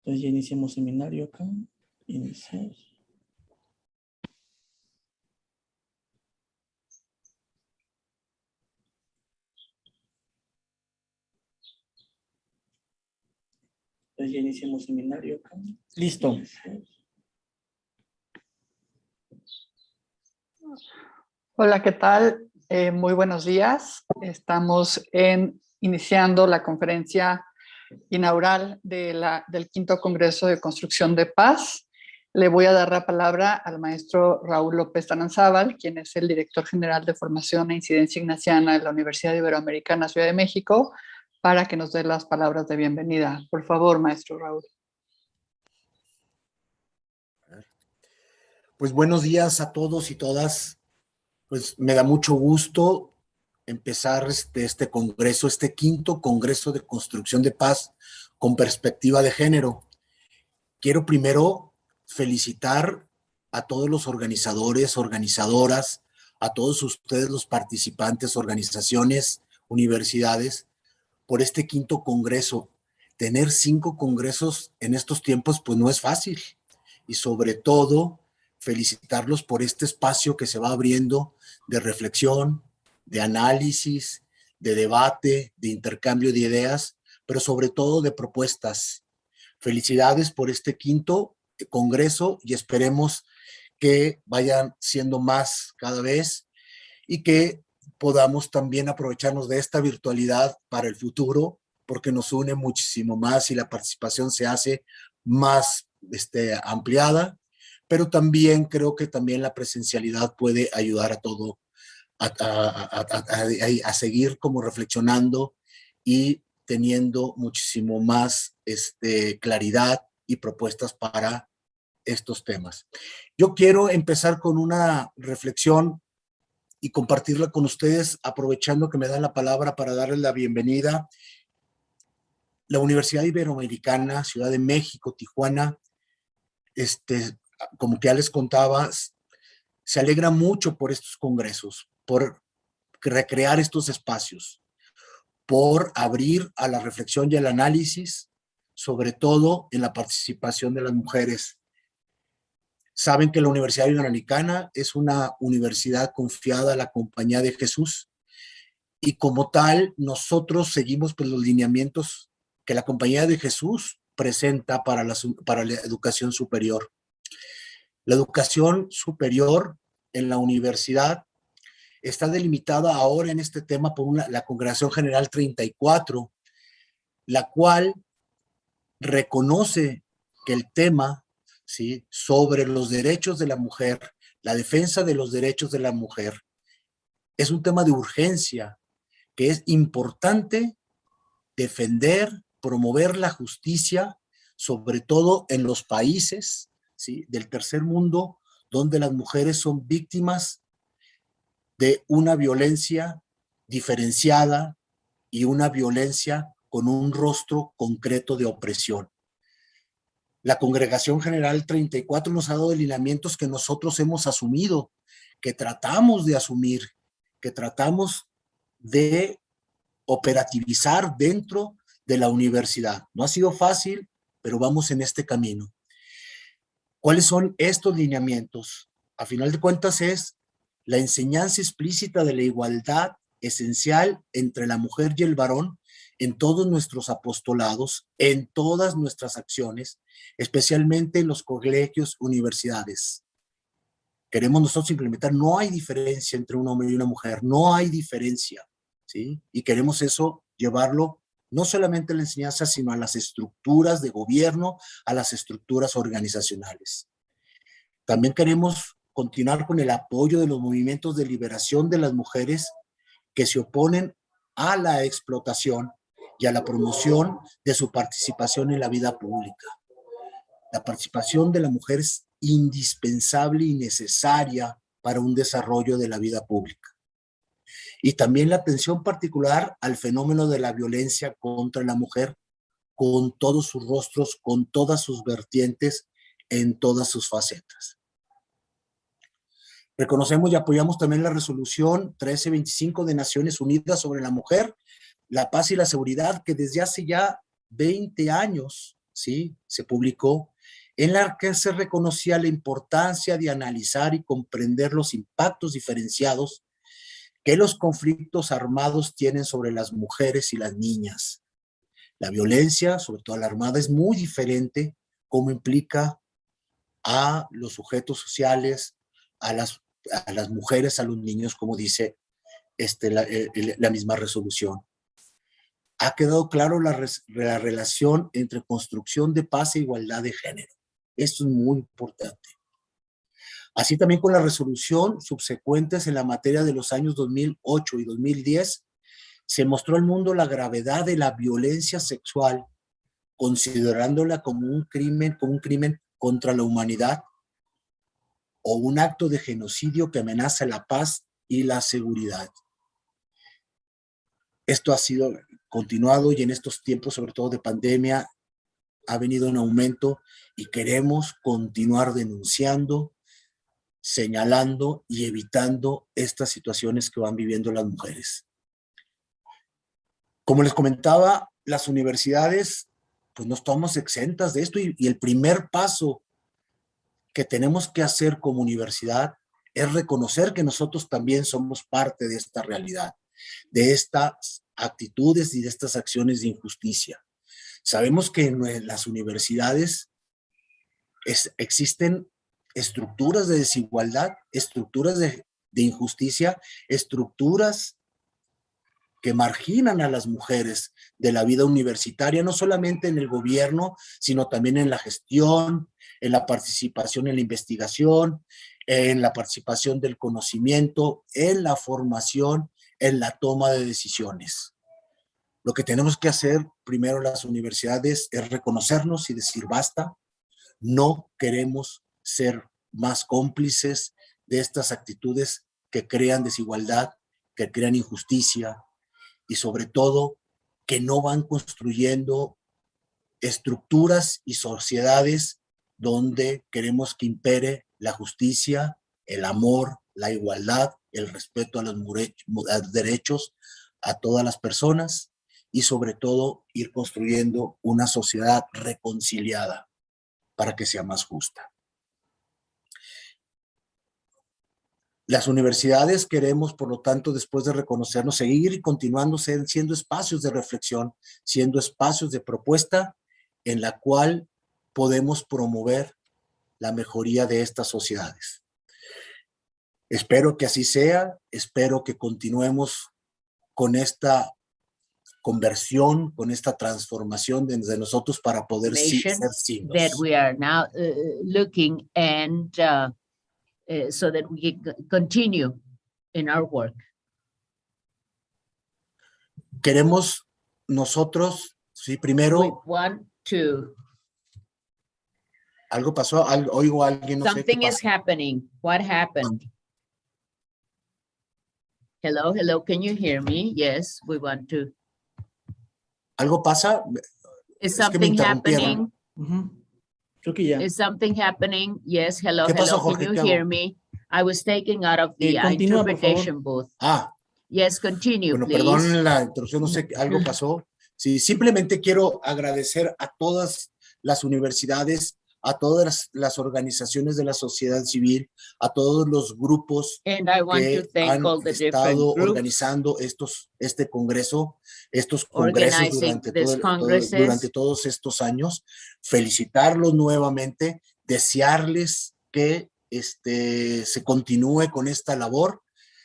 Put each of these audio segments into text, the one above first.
Entonces ya iniciamos seminario acá. Iniciar. Entonces ya iniciamos seminario acá. Listo. Hola, ¿qué tal? Muy buenos días. Estamos iniciando la conferencia inaugural del quinto Congreso de Construcción de Paz. Le voy a dar la palabra al maestro Raúl López Taranzábal, quien es el director general de Formación e Incidencia Ignaciana de la Universidad Iberoamericana Ciudad de México, para que nos dé las palabras de bienvenida. Por favor, maestro Raúl. Pues buenos días a todos y todas. Pues me da mucho gusto empezar este congreso, este quinto Congreso de Construcción de Paz con perspectiva de género. Quiero primero felicitar a todos los organizadores, organizadoras, a todos ustedes los participantes, organizaciones, universidades, por este quinto congreso. Tener 5 congresos en estos tiempos pues no es fácil, y sobre todo felicitarlos por este espacio que se va abriendo de reflexión, de análisis, de debate, de intercambio de ideas, pero sobre todo de propuestas. Felicidades por este quinto congreso y esperemos que vayan siendo más cada vez y que podamos también aprovecharnos de esta virtualidad para el futuro, porque nos une muchísimo más y la participación se hace más ampliada, pero también creo que también la presencialidad puede ayudar a todo, a seguir como reflexionando y teniendo muchísimo más claridad y propuestas para estos temas. Yo quiero empezar con una reflexión y compartirla con ustedes, aprovechando que me dan la palabra para darles la bienvenida. La Universidad Iberoamericana, Ciudad de México, Tijuana, como que ya les contaba, se alegra mucho por estos congresos, por recrear estos espacios, por abrir a la reflexión y al análisis, sobre todo en la participación de las mujeres. Saben que la Universidad Iberoamericana es una universidad confiada a la Compañía de Jesús, y como tal, nosotros seguimos pues, los lineamientos que la Compañía de Jesús presenta para la educación superior. La educación superior en la universidad está delimitada ahora en este tema por la Congregación General 34, la cual reconoce que el tema, ¿sí?, sobre los derechos de la mujer, la defensa de los derechos de la mujer, es un tema de urgencia, que es importante defender, promover la justicia, sobre todo en los países, ¿sí?, del tercer mundo, donde las mujeres son víctimas de una violencia diferenciada y una violencia con un rostro concreto de opresión. La Congregación General 34 nos ha dado lineamientos que nosotros hemos asumido, que tratamos de asumir, que tratamos de operativizar dentro de la universidad. No ha sido fácil, pero vamos en este camino. ¿Cuáles son estos lineamientos? A final de cuentas es la enseñanza explícita de la igualdad esencial entre la mujer y el varón en todos nuestros apostolados, en todas nuestras acciones, especialmente en los colegios, universidades. Queremos nosotros implementar, no hay diferencia entre un hombre y una mujer, no hay diferencia, ¿sí? Y queremos eso llevarlo no solamente a la enseñanza, sino a las estructuras de gobierno, a las estructuras organizacionales. También queremos continuar con el apoyo de los movimientos de liberación de las mujeres que se oponen a la explotación y a la promoción de su participación en la vida pública. La participación de la mujer es indispensable y necesaria para un desarrollo de la vida pública. Y también la atención particular al fenómeno de la violencia contra la mujer, con todos sus rostros, con todas sus vertientes, en todas sus facetas. Reconocemos y apoyamos también la resolución 1325 de Naciones Unidas sobre la mujer, la paz y la seguridad, que desde hace ya 20 años ¿sí? Se publicó, en la que se reconocía la importancia de analizar y comprender los impactos diferenciados que los conflictos armados tienen sobre las mujeres y las niñas. La violencia, sobre todo la armada, es muy diferente como implica a los sujetos sociales, a las mujeres, a los niños, como dice la misma resolución. Ha quedado claro la relación entre construcción de paz e igualdad de género. Esto es muy importante. Así también con la resolución subsecuentes en la materia de los años 2008 y 2010, se mostró al mundo la gravedad de la violencia sexual, considerándola como un crimen contra la humanidad o un acto de genocidio que amenaza la paz y la seguridad. Esto ha sido continuado y en estos tiempos, sobre todo de pandemia, ha venido en aumento y queremos continuar denunciando, señalando y evitando estas situaciones que van viviendo las mujeres. Como les comentaba, las universidades pues no estamos exentas de esto y el primer paso que tenemos que hacer como universidad es reconocer que nosotros también somos parte de esta realidad, de estas actitudes y de estas acciones de injusticia. Sabemos que en las universidades existen estructuras de desigualdad, estructuras de injusticia, estructuras que marginan a las mujeres de la vida universitaria, no solamente en el gobierno, sino también en la gestión, en la participación en la investigación, en la participación del conocimiento, en la formación, en la toma de decisiones. Lo que tenemos que hacer primero las universidades es reconocernos y decir basta, no queremos ser más cómplices de estas actitudes que crean desigualdad, que crean injusticia y sobre todo que no van construyendo estructuras y sociedades donde queremos que impere la justicia, el amor, la igualdad, el respeto a los derechos a todas las personas y sobre todo ir construyendo una sociedad reconciliada para que sea más justa. Las universidades queremos, por lo tanto, después de reconocernos, seguir y continuando siendo espacios de reflexión, siendo espacios de propuesta en la cual podemos promover la mejoría de estas sociedades. Espero que así sea, espero que continuemos con esta conversión, con esta transformación desde nosotros para poder ser signos. That we are now looking and so that we can continue in our work. Queremos nosotros, sí, We primero, want to, algo pasó, oigo a alguien, no sé qué something is pasa. happening. What happened? Hello, hello, can you hear me? Yes, we want to. ¿Algo pasa? Is Es que me something interrumpieron. happening? Creo que ya. Is something happening? Yes, hello, ¿Qué pasó, hello, Jorge? can you ¿Qué hear hago? me? I was taken out of the Continúa, por favor. interpretation booth. Ah, Yes, continue, bueno, please. perdón la interrupción, no sé, algo pasó. Sí, simplemente quiero agradecer a todas las universidades, a todas las organizaciones de la sociedad civil, a todos los grupos And I want to que thank han all the different estado groups organizando este congreso, estos congresos organizing these durante congresses. todos estos años, felicitarlos nuevamente, desearles que se continúe con esta labor,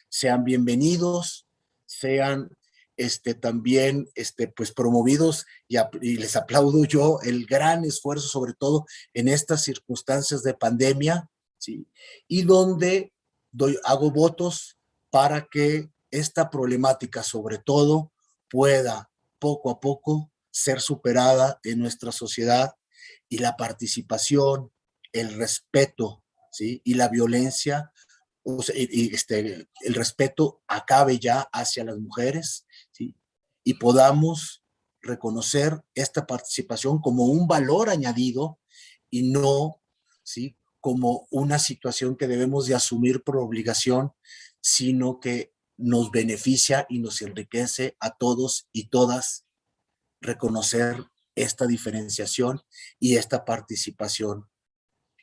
sean bienvenidos, sean también pues promovidos y les aplaudo yo el gran esfuerzo, sobre todo en estas circunstancias de pandemia, ¿sí? Y donde hago votos para que esta problemática, sobre todo, pueda poco a poco ser superada en nuestra sociedad y la participación, el respeto, ¿sí? Y la violencia, o sea, el respeto acabe ya hacia las mujeres, ¿sí? Y podamos reconocer esta participación como un valor añadido y no, ¿sí?, como una situación que debemos de asumir por obligación, sino que nos beneficia y nos enriquece a todos y todas reconocer esta diferenciación y esta participación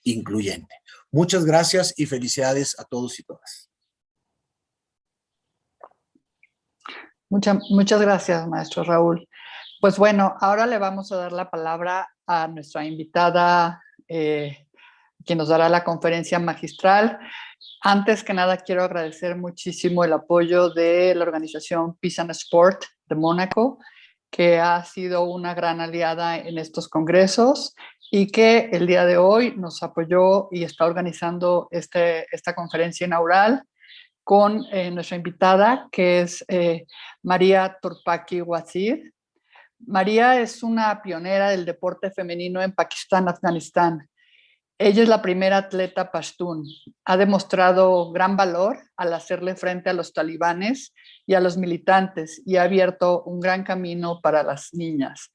incluyente. Muchas gracias y felicidades a todos y todas. Muchas gracias, maestro Raúl. Pues bueno, ahora le vamos a dar la palabra a nuestra invitada, quien nos dará la conferencia magistral. Antes que nada, quiero agradecer muchísimo el apoyo de la organización Peace and Sport de Mónaco, que ha sido una gran aliada en estos congresos y que el día de hoy nos apoyó y está organizando esta conferencia inaugural con nuestra invitada, que es María Toorpakai Wazir. María es una pionera del deporte femenino en Pakistán, Afganistán. Ella es la primera atleta pastún. Ha demostrado gran valor al hacerle frente a los talibanes y a los militantes y ha abierto un gran camino para las niñas.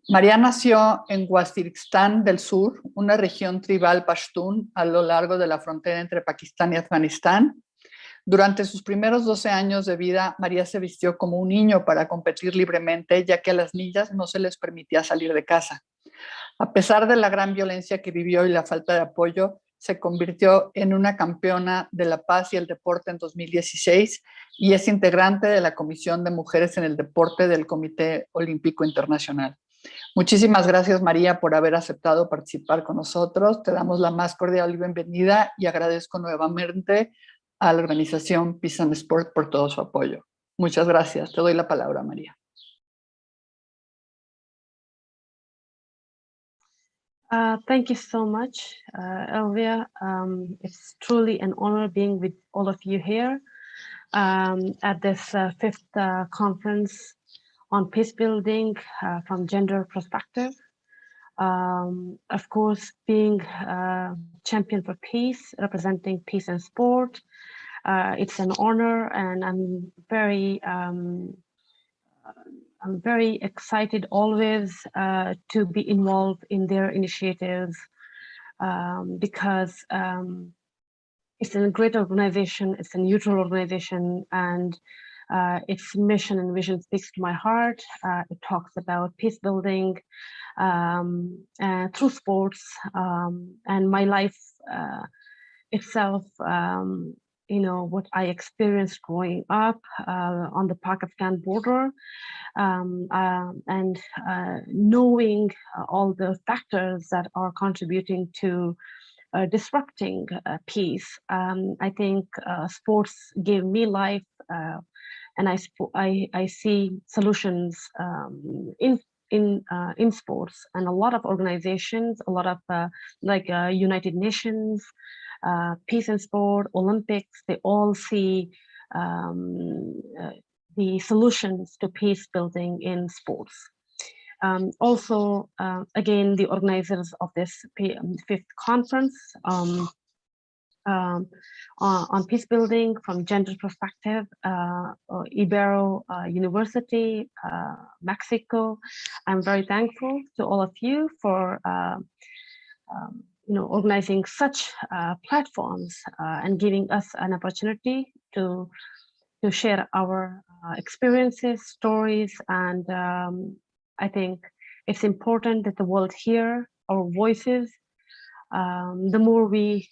María nació en Waziristán del Sur, una región tribal pastún a lo largo de la frontera entre Pakistán y Afganistán. Durante sus primeros 12 años de vida, María se vistió como un niño para competir libremente, ya que a las niñas no se les permitía salir de casa. A pesar de la gran violencia que vivió y la falta de apoyo, se convirtió en una campeona de la paz y el deporte en 2016 y es integrante de la Comisión de Mujeres en el Deporte del Comité Olímpico Internacional. Muchísimas gracias, María, por haber aceptado participar con nosotros. Te damos la más cordial bienvenida y agradezco nuevamente a la organización Peace and Sport por todo su apoyo. Muchas gracias. Te doy la palabra, María. Thank you so much, Elvia. It's truly an honor being with all of you here at this fifth conference on peace building from gender perspective. Of course, being champion for peace, representing peace and sport, it's an honor, and I'm very excited always to be involved in their initiatives because it's a great organization, it's a neutral organization, and its mission and vision speaks to my heart. It talks about peace building through sports, and my life itself, you know, what I experienced growing up on the Pakistan border, and knowing all the factors that are contributing to disrupting peace. I think sports gave me life, and I see solutions in sports, and a lot of organizations, a lot of United Nations, Peace and Sport, Olympics, they all see the solutions to peace building in sports. Also, again, the organizers of this fifth conference on peace building from gender perspective, Ibero University, Mexico. I'm very thankful to all of you for you know, organizing such platforms and giving us an opportunity to share our experiences, stories, and I think it's important that the world hear our voices. The more we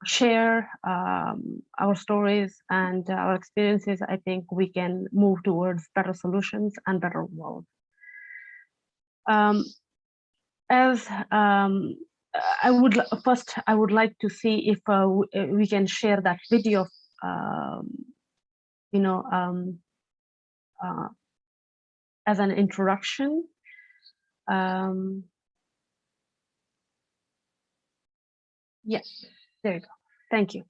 share our stories and our experiences, I think we can move towards better solutions and better world. I would like to see if we can share that video, you know, as an introduction. Yes, there you go. Thank you.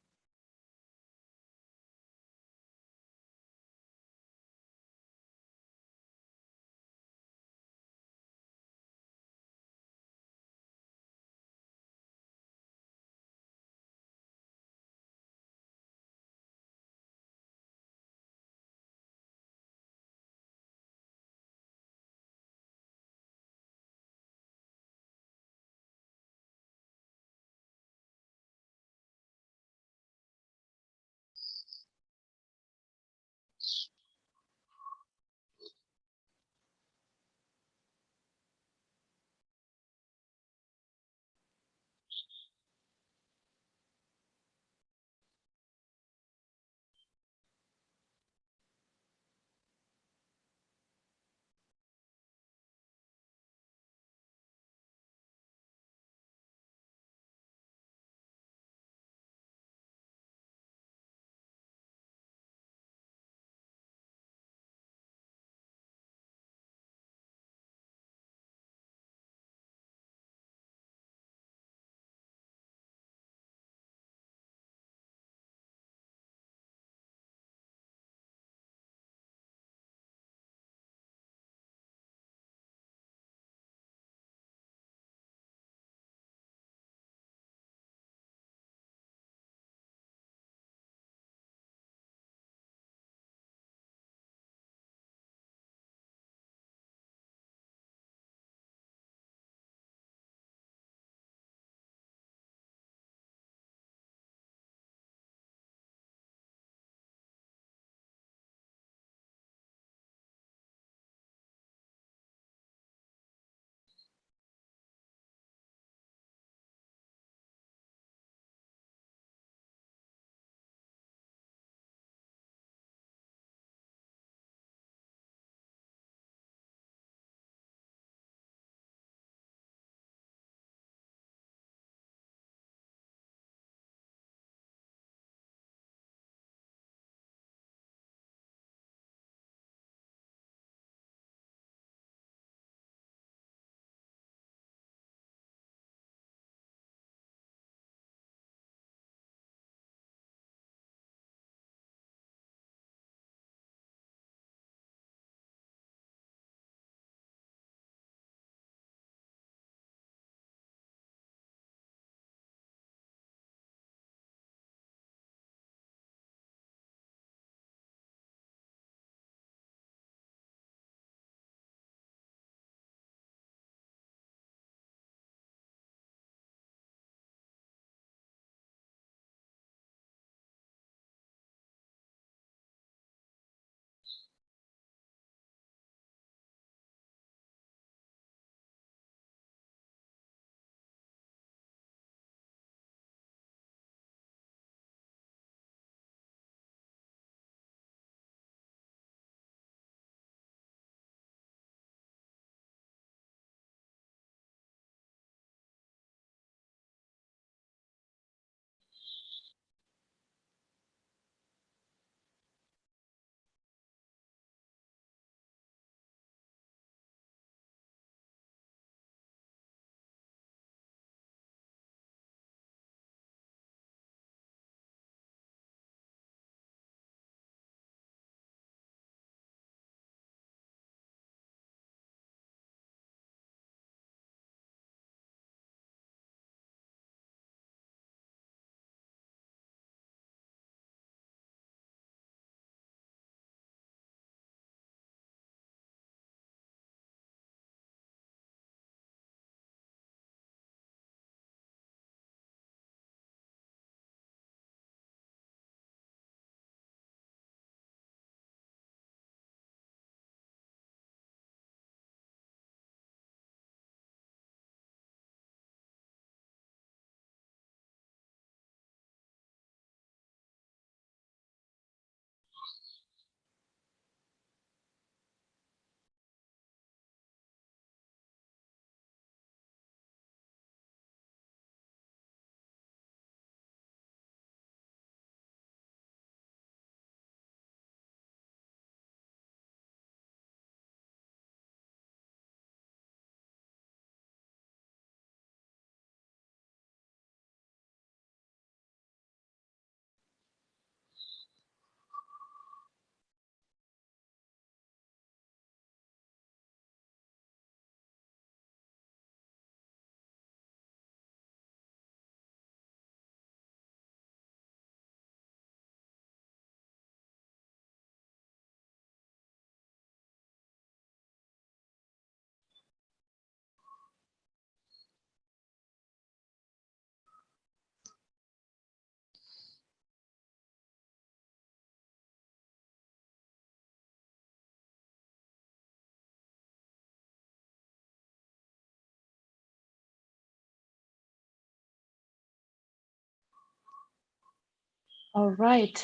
All right.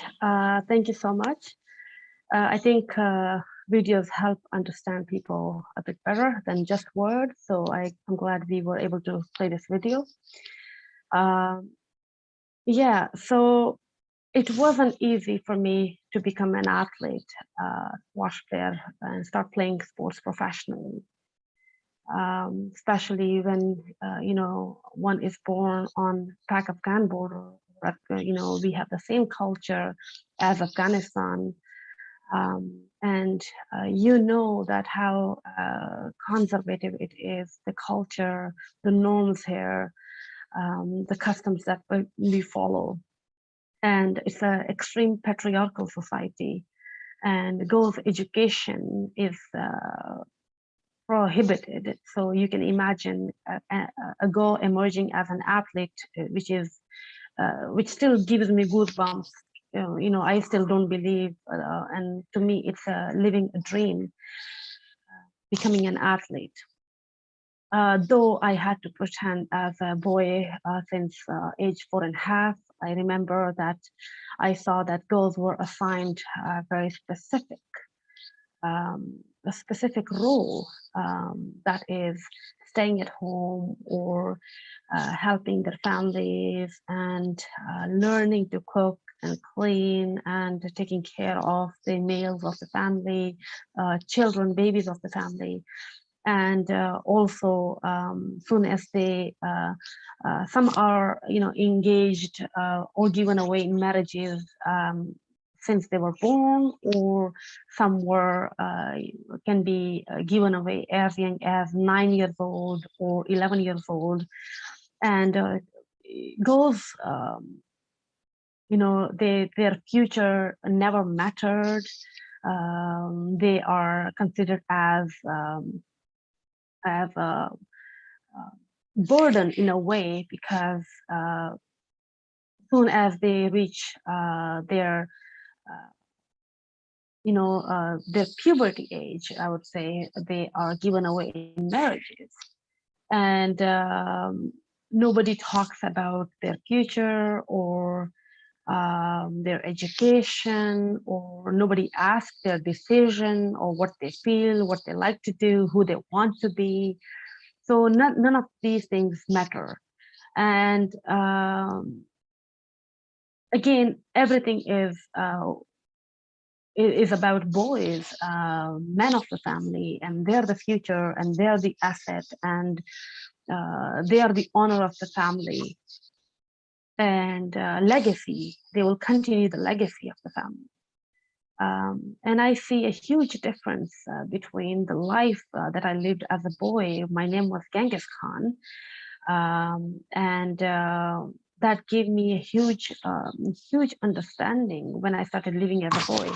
Thank you so much. I think videos help understand people a bit better than just words. So I'm glad we were able to play this video. Yeah, so it wasn't easy for me to become an athlete, squash player, and start playing sports professionally. Especially when one is born on Pak-Afghan border. We have the same culture as Afghanistan, and that how conservative it is, the culture, the norms here, the customs that we follow, and it's an extreme patriarchal society, and girls' education is prohibited. So you can imagine a girl emerging as an athlete, which still gives me goosebumps. I still don't believe, and to me, it's living a dream, becoming an athlete. Though I had to pretend as a boy since age 4.5, I remember that I saw that girls were assigned very a specific role, that is staying at home or helping their families and learning to cook and clean and taking care of the males of the family, children, babies of the family. And also, soon as they, some are, engaged or given away in marriages since they were born, or some were can be given away as young as 9 years old or 11 years old, and girls, their future never mattered. They are considered as a burden in a way, because soon as they reach their puberty age, I would say, they are given away in marriages, and nobody talks about their future or their education, or nobody asks their decision or what they feel, what they like to do, who they want to be. So none of these things matter. And again, everything is about boys, men of the family, and they're the future, and they're the asset, and they are the honor of the family, and legacy. They will continue the legacy of the family. And I see a huge difference between the life that I lived as a boy. My name was Genghis Khan, and that gave me a huge understanding when I started living as a boy.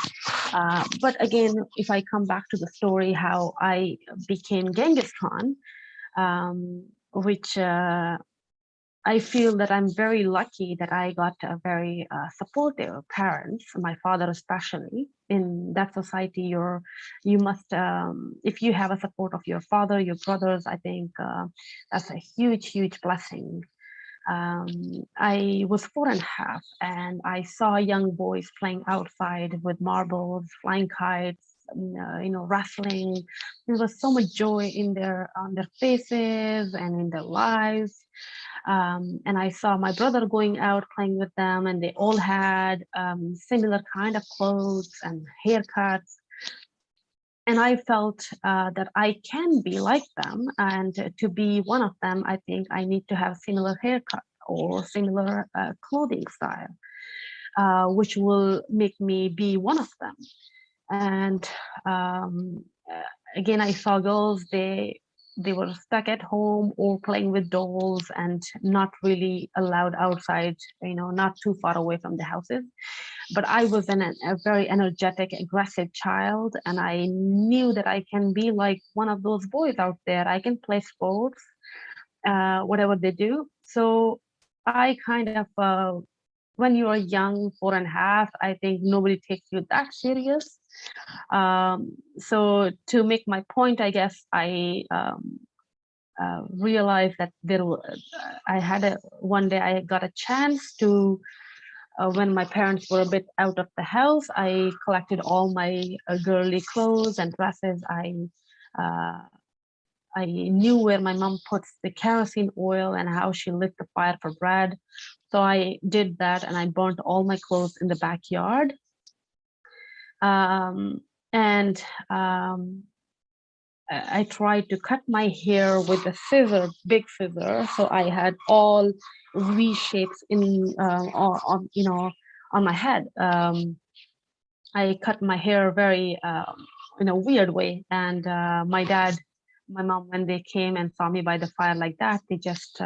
But again, if I come back to the story, how I became Genghis Khan, which I feel that I'm very lucky that I got a very supportive parents, my father especially. In that society, you must, if you have a support of your father, your brothers, I think that's a huge blessing. I was 4.5, and I saw young boys playing outside with marbles, flying kites, wrestling. There was so much joy on their faces and in their lives. And I saw my brother going out playing with them, and they all had similar kind of clothes and haircuts. And I felt that I can be like them, and to be one of them, I think I need to have similar haircut or similar clothing style, which will make me be one of them. And again, I saw girls, they were stuck at home or playing with dolls and not really allowed outside, not too far away from the houses. But I was a very energetic, aggressive child, and I knew that I can be like one of those boys out there. I can play sports, whatever they do. So I kind of, when you are young, 4.5, I think nobody takes you that serious. So to make my point, I guess I realized that one day I got a chance to when my parents were a bit out of the house, I collected all my girly clothes and dresses. I knew where my mom puts the kerosene oil and how she lit the fire for bread. So I did that, and I burnt all my clothes in the backyard. I tried to cut my hair with a scissor, big scissor. So I had all V shapes on my head. I cut my hair very in a weird way, and my mom, when they came and saw me by the fire like that, they just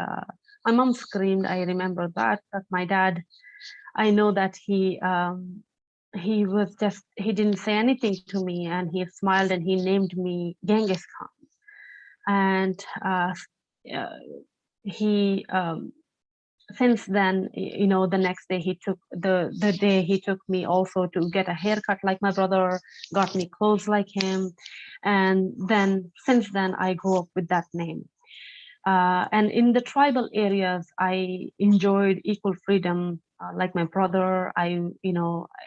my mom screamed. I remember that. But my dad, I know that he didn't say anything to me, and he smiled and he named me Genghis Khan. And since then, the next day the day he took me also to get a haircut like my brother, got me clothes like him. And then since then I grew up with that name. And in the tribal areas, I enjoyed equal freedom, like my brother.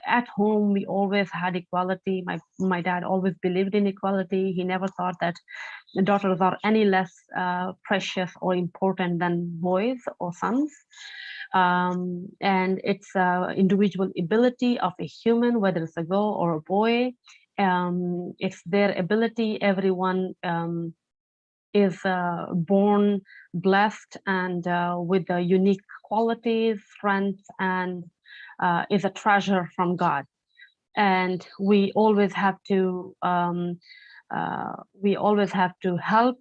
At home, we always had equality. My dad always believed in equality. He never thought that the daughters are any less precious or important than boys or sons. And it's individual ability of a human, whether it's a girl or a boy. It's their ability. Everyone is born blessed and with the unique qualities, strengths, and is a treasure from God. And we always have to help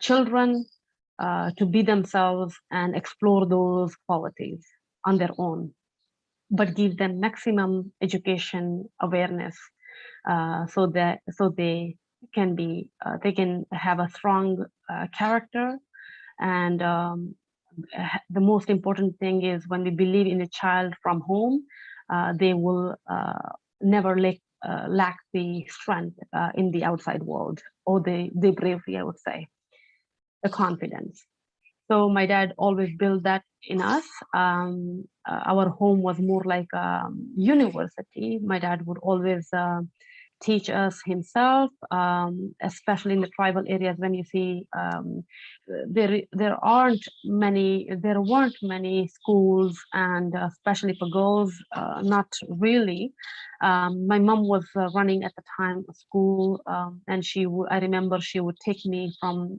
children to be themselves and explore those qualities on their own, but give them maximum education awareness so they can have a strong character. And the most important thing is, when we believe in a child from home, they will never lack the strength in the outside world, or the bravery, I would say, the confidence. So my dad always built that in us. Our home was more like a university. My dad would always teach us himself, especially in the tribal areas. When you see there weren't many schools, and especially for girls, not really. My mom was running at the time a school, and I remember she would take me from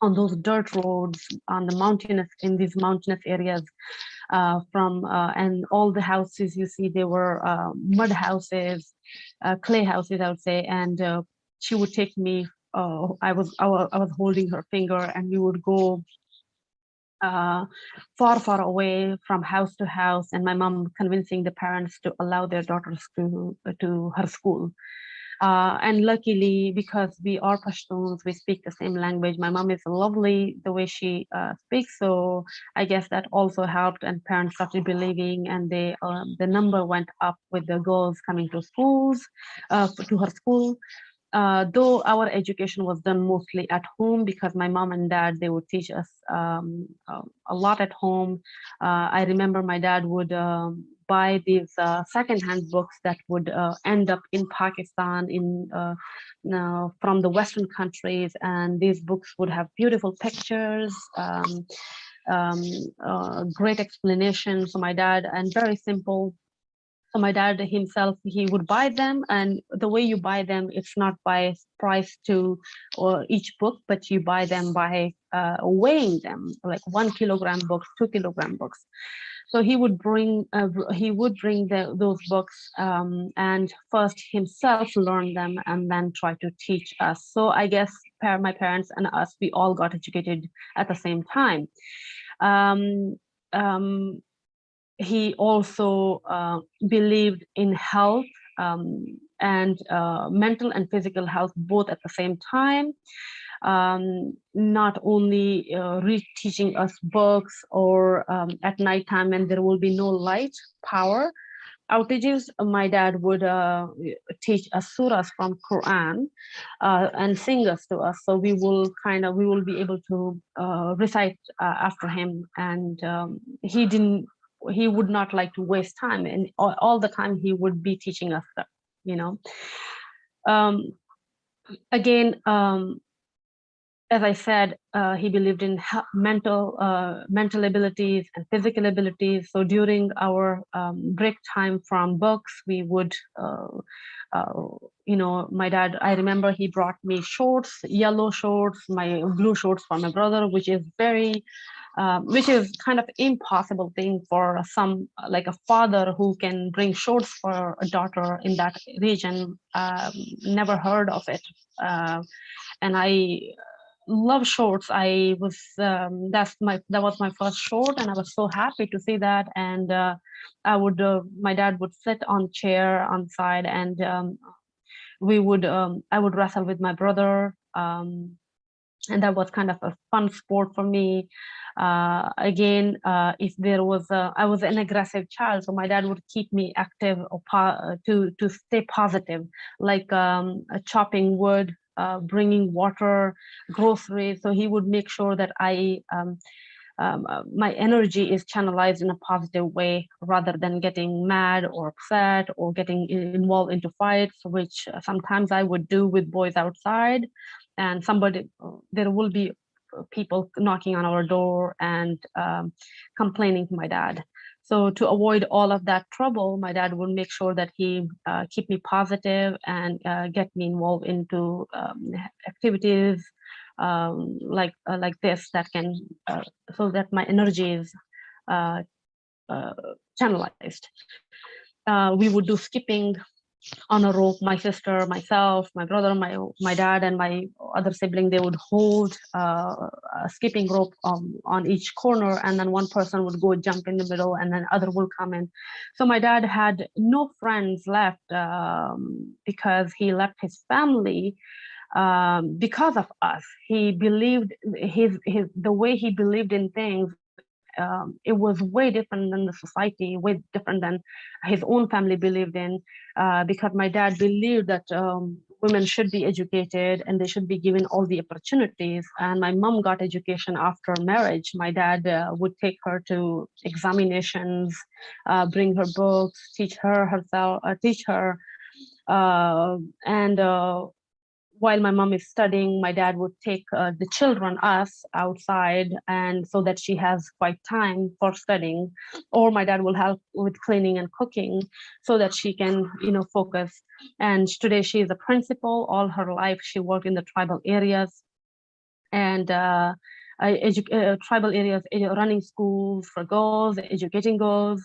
on those dirt roads in these mountainous areas, and all the houses you see, they were mud houses, clay houses, I would say. And she would take me. I was holding her finger, and we would go far away from house to house, and my mom convincing the parents to allow their daughters to her school. And luckily, because we are Pashtuns, we speak the same language. My mom is lovely the way she speaks, so I guess that also helped, and parents started believing, and the number went up with the girls coming to schools, to her school. Though our education was done mostly at home, because my mom and dad, they would teach us a lot at home. I remember my dad would buy these secondhand books that would end up in Pakistan, from the Western countries, and these books would have beautiful pictures, great explanations. So my dad, and very simple. So my dad himself, he would buy them, and the way you buy them, it's not by price to each book, but you buy them by weighing them, like 1 kilogram books, 2 kilogram books. So he would bring those books, and first himself learn them, and then try to teach us. So I guess my parents and us, we all got educated at the same time. He also believed in health, and mental and physical health, both at the same time. Not only teaching us books, or at nighttime when there will be no light power, outages, my dad would teach us surahs from Quran and sing us to us. So we will be able to recite after him. And he would not like to waste time, and all the time he would be teaching us stuff, Again, as I said, he believed in mental abilities and physical abilities. So during our break time from books, we would, my dad, I remember he brought me shorts, yellow shorts, my blue shorts for my brother, which is kind of impossible thing for like a father who can bring shorts for a daughter in that region. Never heard of it. And I love shorts. That was my first short, and I was so happy to see that. And my dad would sit on chair on the side, and I would wrestle with my brother, and that was kind of a fun sport for me. Again, if there was I was an aggressive child, so my dad would keep me active to stay positive, like chopping wood, bringing water, groceries. So he would make sure that my energy is channelized in a positive way, rather than getting mad or upset or getting involved into fights, which sometimes I would do with boys outside. And there will be people knocking on our door and complaining to my dad. So to avoid all of that trouble, my dad would make sure that he keep me positive and get me involved into activities like this that can so that my energy is channelized. We would do skipping on a rope. My sister, myself, my brother, my dad, and my other sibling, they would hold a skipping rope on each corner, and then one person would go jump in the middle, and then other will come in. So my dad had no friends left because he left his family because of us. He believed the way he believed in things. It was way different than the society, way different than his own family believed in, because my dad believed that women should be educated and they should be given all the opportunities. And my mom got education after marriage. My dad would take her to examinations, bring her books, teach her. And while my mom is studying, my dad would take the children, us, outside, and so that she has quite time for studying, or my dad will help with cleaning and cooking so that she can, focus. And today she is a principal. All her life she worked in the tribal areas, and tribal areas, running schools for girls, educating girls.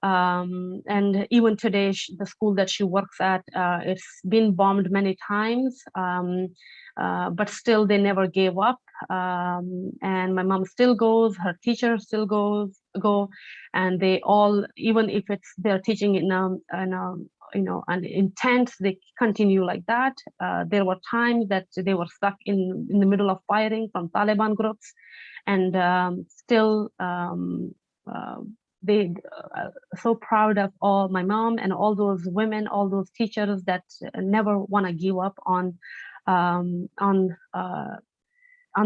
And even today, the school that she works at, it's been bombed many times, but still they never gave up. And my mom still goes, her teacher still go, and they all, even if they're teaching in an intent, they continue like that. There were times that they were stuck in the middle of firing from Taliban groups, and still. They so proud of all my mom and all those women, all those teachers that never want to give up on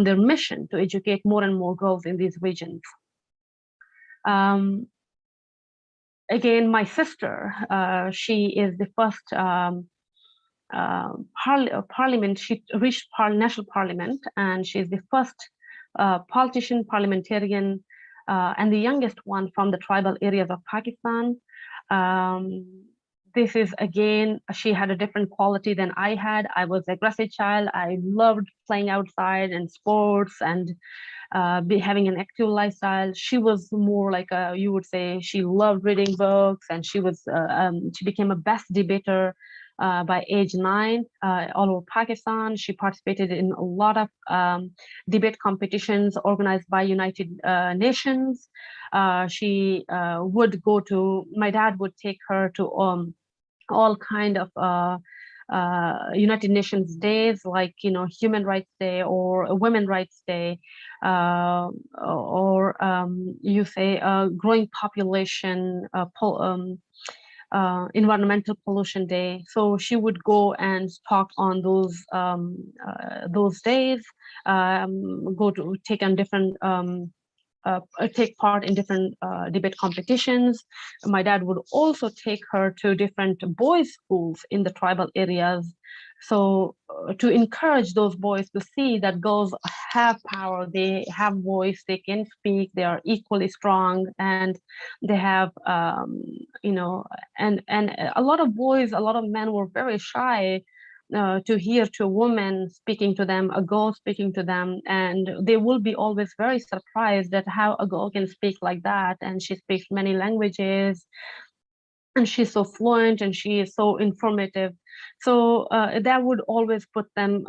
their mission to educate more and more girls in these regions. Again, my sister, she is the first parliament. She reached national parliament, and she's the first politician, parliamentarian, and the youngest one from the tribal areas of Pakistan. This is, again, she had a different quality than I had. I was an aggressive child. I loved playing outside and sports and having an active lifestyle. She was more like you would say, she loved reading books, and she became a best debater by age 9 all over Pakistan. She participated in a lot of debate competitions organized by United Nations. She would go to, my dad would take her to all kind of United Nations days, like, Human Rights Day or Women Rights Day, or you say growing population, Environmental Pollution Day. So she would go and talk on those days, go to take on different take part in different debate competitions. My dad would also take her to different boys' schools in the tribal areas. So to encourage those boys to see that girls have power, they have voice, they can speak, they are equally strong, and they have, you know, and a lot of boys, a lot of men were very shy to hear to a woman speaking to them, a girl speaking to them, and they will be always very surprised at how a girl can speak like that, and she speaks many languages, and she's so fluent, and she is so informative. So that would always put them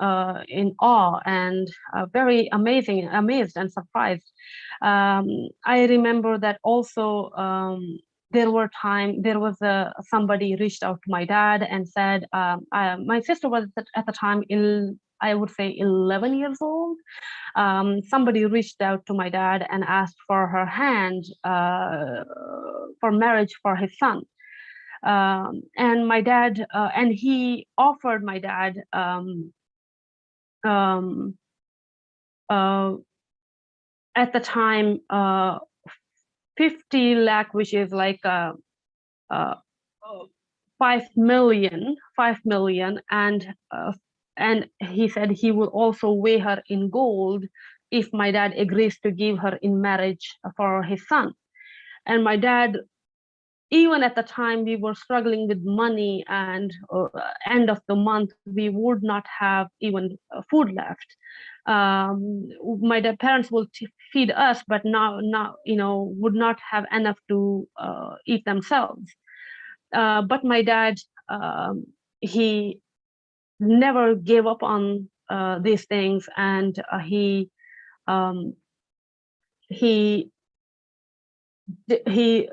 in awe and very amazed and surprised. I remember that also. There was somebody reached out to my dad and said, my sister was at the time I would say 11 years old. Somebody reached out to my dad and asked for her hand for marriage for his son. And my dad, and he offered my dad at the time 50 lakh, which is like 5 million, and he said he will also weigh her in gold if my dad agrees to give her in marriage for his son. And my dad, even at the time we were struggling with money, and end of the month we would not have even food left. My parents will feed us, but now you know, would not have enough to eat themselves. But my dad, he never gave up on these things, and he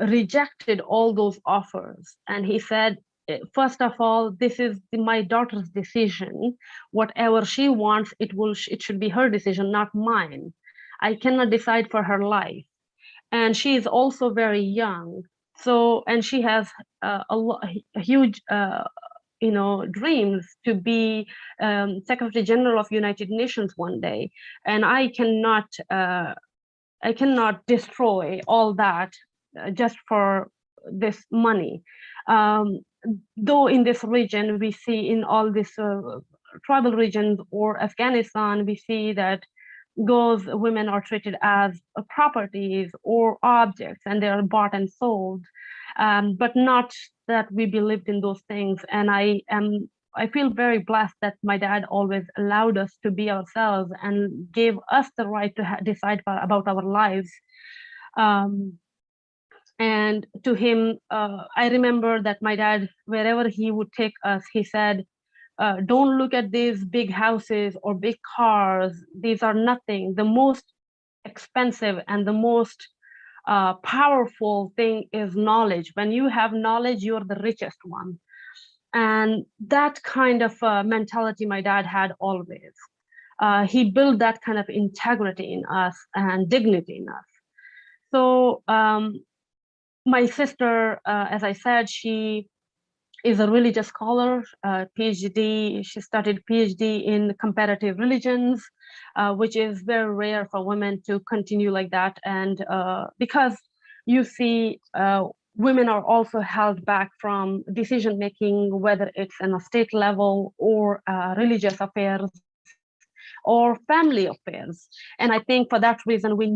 rejected all those offers, and he said, first of all, this is my daughter's decision. Whatever she wants, it should be her decision, not mine. I cannot decide for her life, and she is also very young. So, and she has a huge you know, dreams to be Secretary General of United Nations one day, and I cannot destroy all that just for this money. Though in this region, we see in all these tribal regions or Afghanistan, we see that those women are treated as properties or objects, and they are bought and sold, but not that we believed in those things. And I feel very blessed that my dad always allowed us to be ourselves and gave us the right to decide about our lives. And to him, I remember that my dad, wherever he would take us, he said, don't look at these big houses or big cars. These are nothing. The most expensive and the most powerful thing is knowledge. When you have knowledge, you're the richest one. And that kind of mentality my dad had always. He built that kind of integrity in us and dignity in us. So my sister, as I said, she is a religious scholar, PhD. She studied PhD in comparative religions, which is very rare for women to continue like that. And because you see, women are also held back from decision making, whether it's on a state level or religious affairs or family affairs. And I think for that reason, we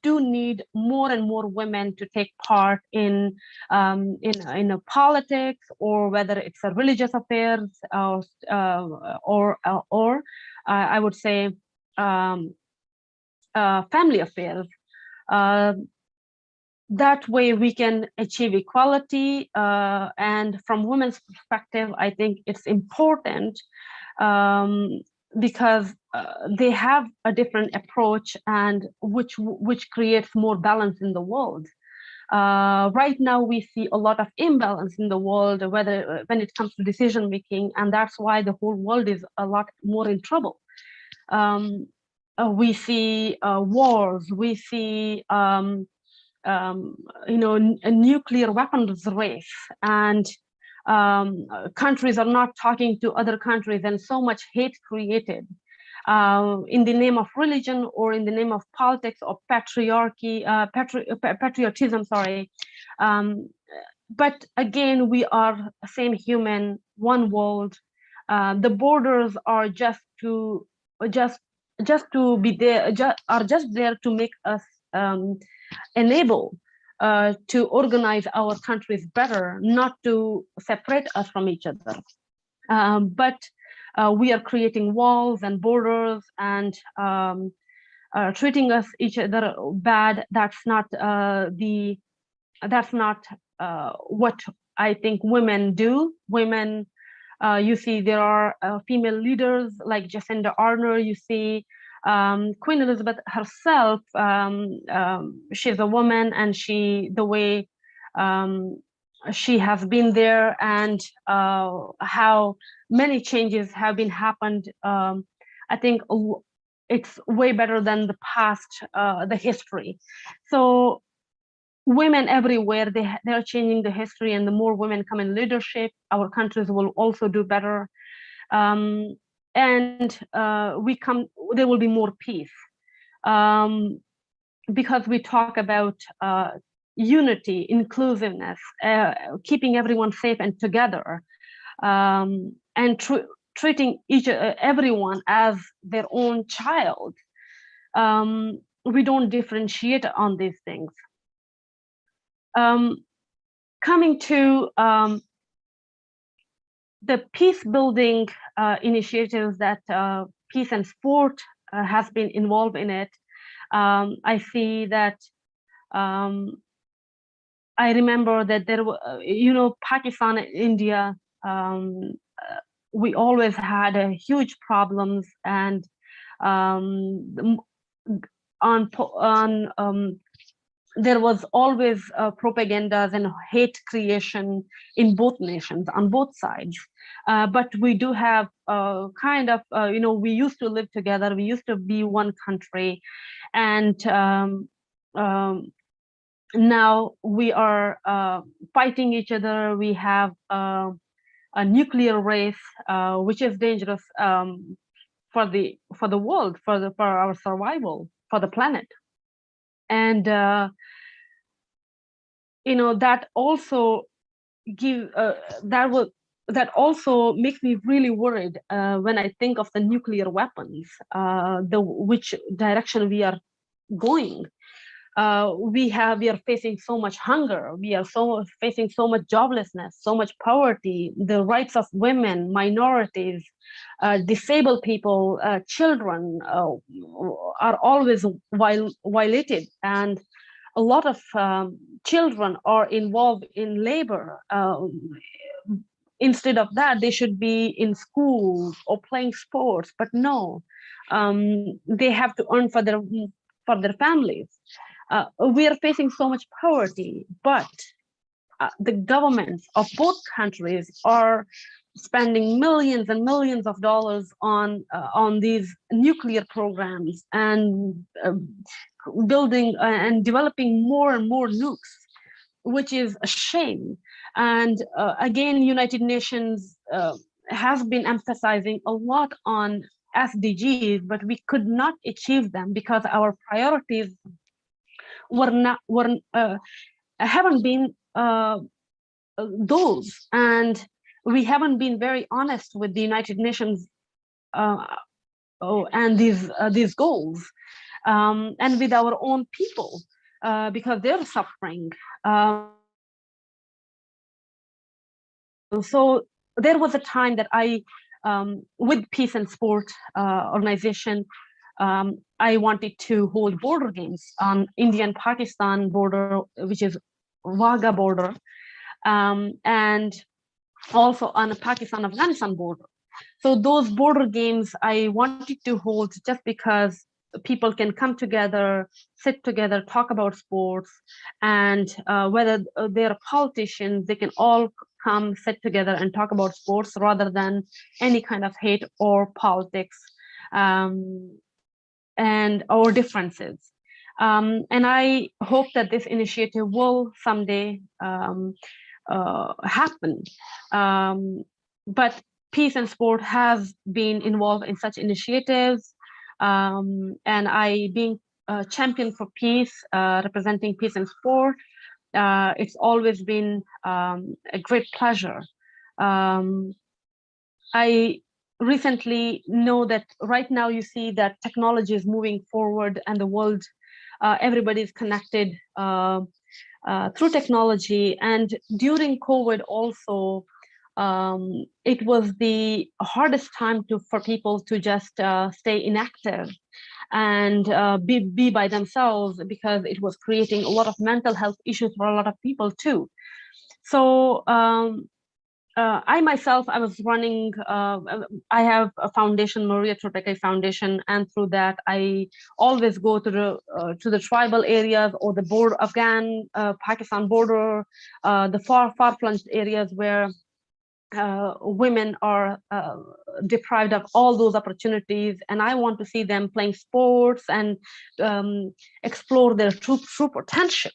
do need more and more women to take part in politics, or whether it's a religious affairs, or I would say family affairs. That way we can achieve equality. And from women's perspective, I think it's important because they have a different approach, and which creates more balance in the world. Right now we see a lot of imbalance in the world, whether when it comes to decision making, and that's why the whole world is a lot more in trouble. We see wars, we see a nuclear weapons race, and countries are not talking to other countries, and so much hate created in the name of religion or in the name of politics or patriotism, sorry. But again, we are same human, one world. The borders are just to be there, are just there to make us enable to organize our countries better, not to separate us from each other. But we are creating walls and borders and treating us each other bad. That's not what I think women do. Women, you see, there are female leaders like Jacinda Ardern. You see Queen Elizabeth herself. She's a woman, and the way she has been there, and how many changes have been happened. I think it's way better than the past, the history. So women everywhere, they're changing the history, and the more women come in leadership, our countries will also do better. And there will be more peace, because we talk about unity, inclusiveness, keeping everyone safe and together, and treating everyone as their own child. We don't differentiate on these things. Coming to the peace building initiatives that Peace and Sport has been involved in it, I see that I remember that there were, Pakistan and India, we always had huge problems, and there was always propagandas and hate creation in both nations, on both sides. But we do have we used to live together. We used to be one country, and now we are fighting each other. We have a nuclear race, which is dangerous for the world, for our survival, for the planet. And that also that also makes me really worried when I think of the nuclear weapons, which direction we are going. We are facing so much hunger. We are facing so much joblessness, so much poverty. The rights of women, minorities, disabled people, children are always violated, and a lot of children are involved in labor. Instead of that, they should be in school or playing sports, but no, they have to earn for their families. We are facing so much poverty, but the governments of both countries are spending millions and millions of dollars on these nuclear programs, and building and developing more and more nukes, which is a shame. And again, United Nations has been emphasizing a lot on SDGs, but we could not achieve them because our priorities haven't been those, and we haven't been very honest with the United Nations and these goals, and with our own people, because they're suffering. So there was a time that I, with Peace and Sport organization, I wanted to hold border games on India and Pakistan border, which is Wagah border, and also on the Pakistan-Afghanistan border. So those border games I wanted to hold just because people can come together, sit together, talk about sports, and whether they're politicians, they can all come, sit together and talk about sports rather than any kind of hate or politics and or differences. And I hope that this initiative will someday happen. But Peace and Sport has been involved in such initiatives, and I, being a champion for peace, representing Peace and Sport, it's always been a great pleasure. I recently know that right now you see that technology is moving forward and the world, everybody is connected through technology. And during COVID also, it was the hardest time for people to just stay inactive and be by themselves, because it was creating a lot of mental health issues for a lot of people too. So I myself, I was running, I have a foundation, Maria Toorpakai Foundation, and through that, I always go to the tribal areas or the border, Pakistan border, the far-flung areas where women are deprived of all those opportunities, and I want to see them playing sports and explore their true potential.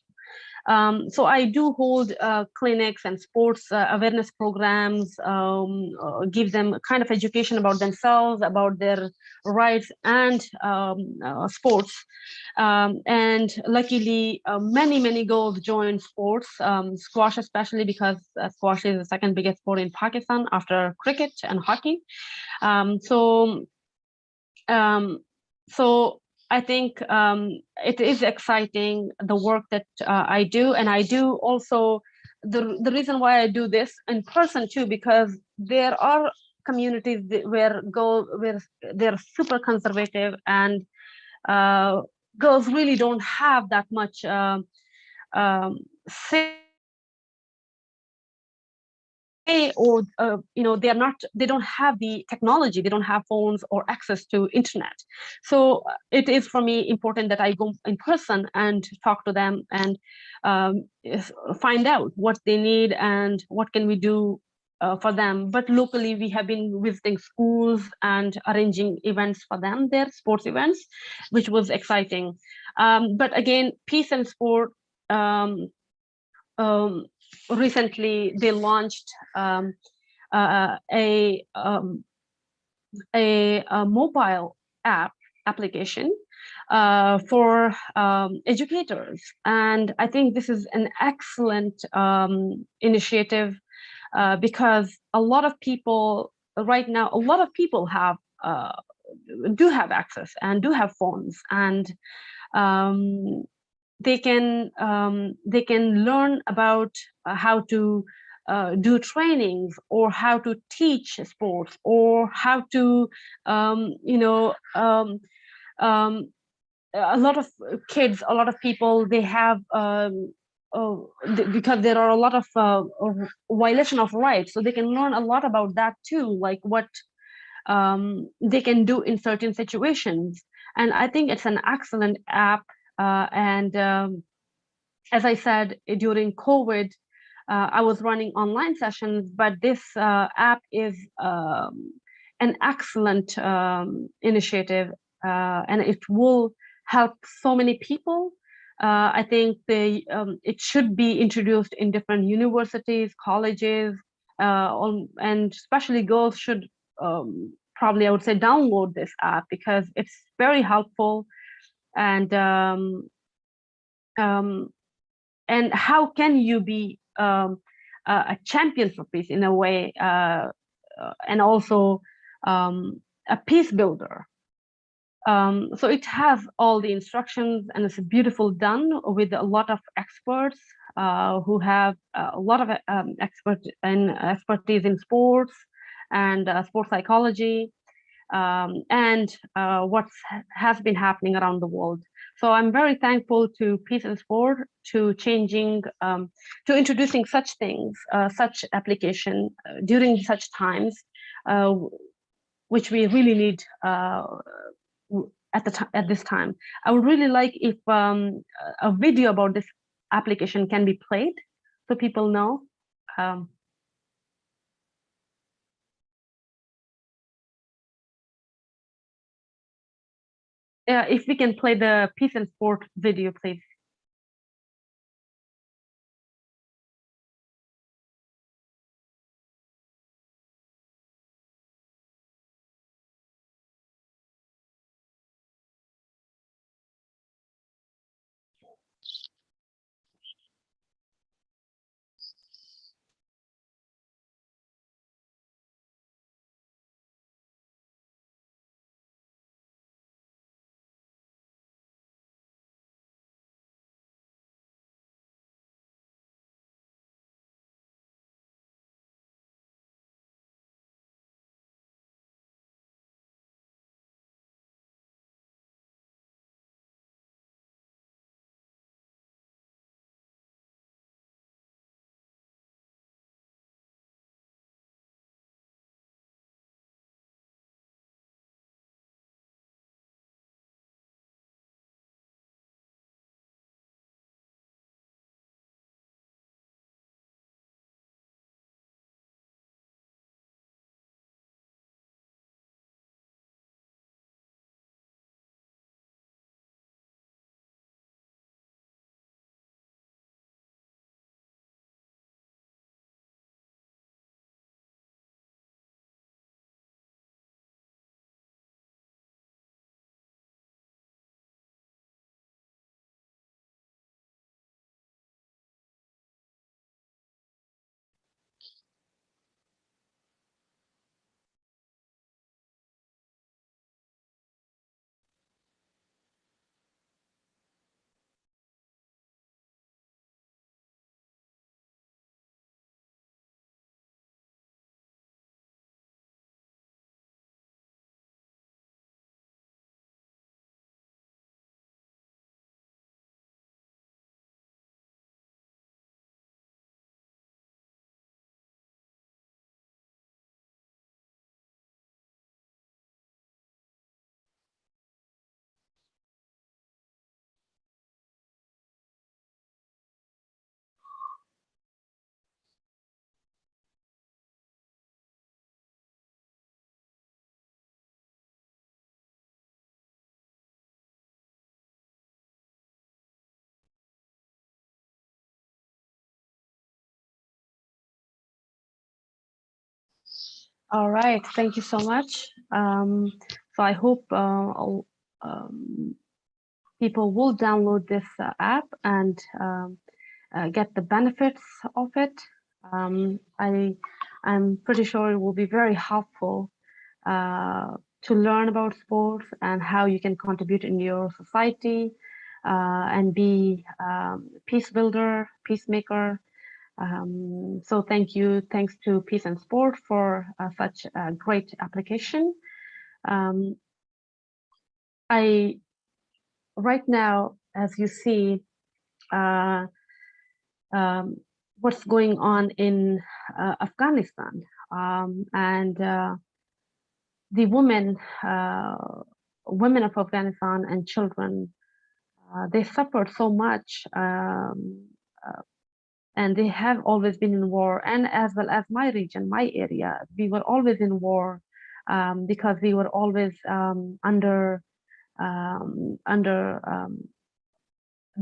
So I do hold clinics and sports awareness programs, give them kind of education about themselves, about their rights and sports. And luckily, many girls joined sports, squash especially, because squash is the second biggest sport in Pakistan after cricket and hockey. So I think it is exciting, the work that I do. And I do also, the reason why I do this in person too, because there are communities where they're super conservative, and girls really don't have that much say, or they don't have the technology, they don't have phones or access to internet. So it is for me important that I go in person and talk to them and find out what they need and what can we do for them. But locally, we have been visiting schools and arranging events for them, their sports events, which was exciting. But again, Peace and Sport, recently they launched a mobile application for educators, and I think this is an excellent initiative, because a lot of people right now, a lot of people do have access and do have phones, and they can learn about how to do trainings, or how to teach sports, or how to a lot of kids, a lot of people, they have because there are a lot of violation of rights, so they can learn a lot about that too, like what they can do in certain situations. And I think it's an excellent app. And as I said, during COVID, I was running online sessions, but this app is an excellent initiative, and it will help so many people. I think it should be introduced in different universities, colleges, and especially girls should probably, I would say, download this app, because it's very helpful. And how can you be a champion for peace in a way, and also a peace builder. So it has all the instructions, and it's beautiful done with a lot of experts who have a lot of expertise in sports and sports psychology, and what has been happening around the world. So I'm very thankful to Peace and Sport to introducing such things, such application during such times, which we really need at this time. I would really like if a video about this application can be played so people know. If we can play the peace and sport video, please. All right, thank you so much. So I hope people will download this app and get the benefits of it. I'm pretty sure it will be very helpful to learn about sports and how you can contribute in your society and be peace builder, peacemaker. So thank you. Thanks to Peace and Sport for such a great application. Right now, as you see, what's going on in Afghanistan, and the women of Afghanistan and children, they suffered so much, and they have always been in war. And as well as my region, my area, we were always in war because we were always under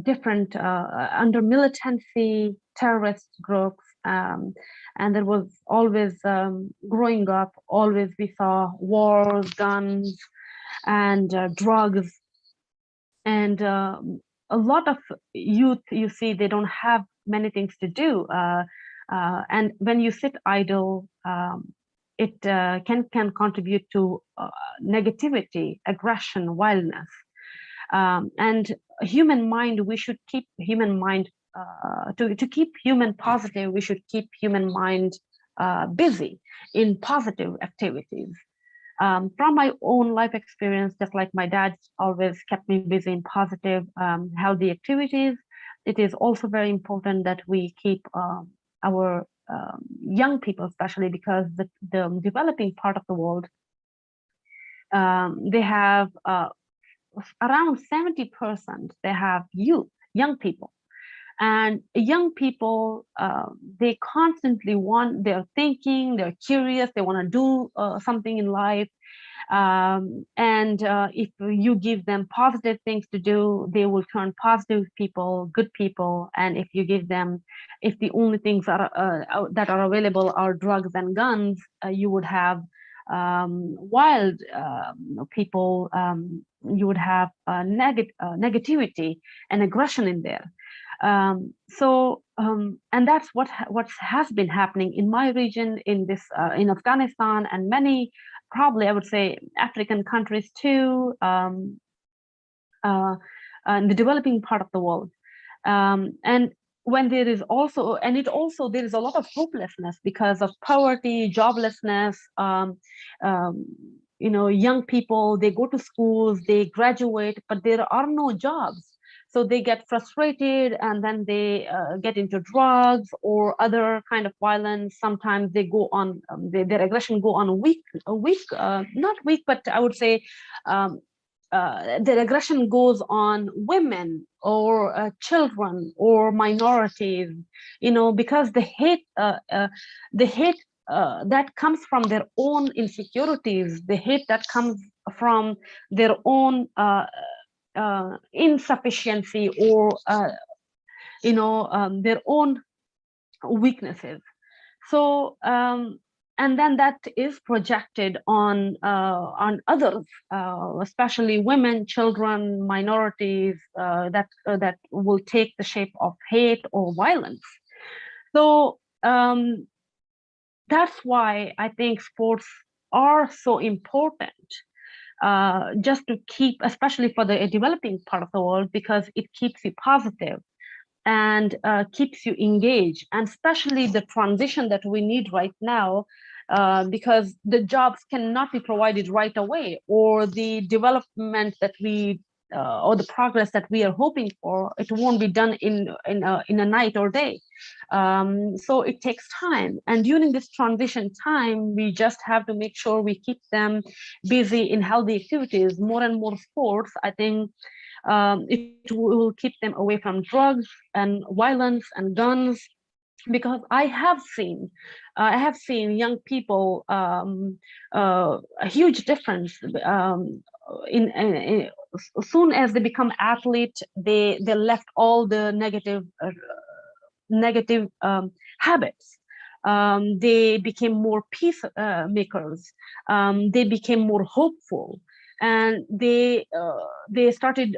different under militancy, terrorist groups, and there was always growing up, always we saw wars, guns, and drugs, and a lot of youth, you see, they don't have many things to do, and when you sit idle, it can contribute to negativity, aggression, wildness. And human mind, we should keep human mind to keep human positive. We should keep human mind busy in positive activities. From my own life experience, just like my dad always kept me busy in positive, healthy activities, it is also very important that we keep our young people, especially because the developing part of the world, they have around 70%, they have youth, young people. And young people, they constantly they're thinking, they're curious, they want to do something in life. If you give them positive things to do, they will turn positive people, good people. And if you give them, if the only things that are available are drugs and guns, you would have wild people. You would have negativity and aggression in there. And that's what has been happening in my region, in in Afghanistan, and many, probably I would say, African countries too, in the developing part of the world. And when there is also, there is a lot of hopelessness because of poverty, joblessness. Young people, they go to schools, they graduate, but there are no jobs. So they get frustrated, and then they get into drugs or other kind of violence. Sometimes they go on, their aggression go on not weak, but I would say their aggression goes on women or children or minorities, because the hate that comes from their own insecurities, the hate that comes from their own insufficiency or their own weaknesses. So and then that is projected on others, especially women, children, minorities, that will take the shape of hate or violence. So that's why I think sports are so important, just to keep, especially for the developing part of the world, because it keeps you positive and keeps you engaged, and especially the transition that we need right now, because the jobs cannot be provided right away, or the development that we or the progress that we are hoping for, it won't be done in a night or day. So it takes time, and during this transition time, we just have to make sure we keep them busy in healthy activities. More and more sports, I think, it will keep them away from drugs and violence and guns, because I have seen young people, a huge difference in as soon as they become athletes, they left all the negative habits. They became more peace makers. They became more hopeful, and they started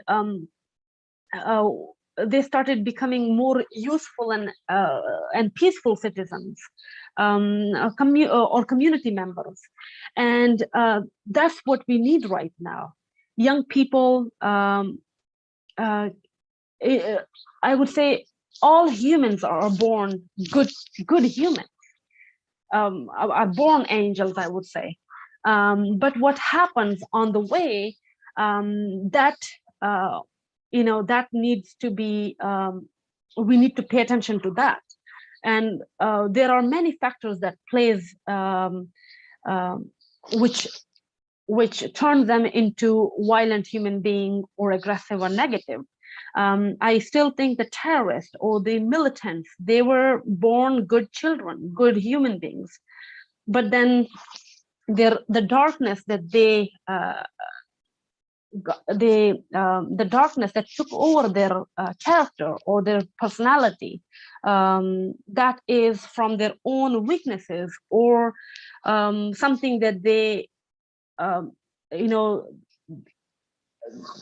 becoming more useful and peaceful citizens, or community members. And that's what we need right now. Young people, I would say all humans are born good humans, are born angels, I would say. But what happens on the way, that needs to be, we need to pay attention to that. And there are many factors that plays, which turn them into violent human being or aggressive or negative. I still think the terrorists or the militants, they were born good children, good human beings, but then the darkness that the darkness that took over their character or their personality, that is from their own weaknesses, or something that they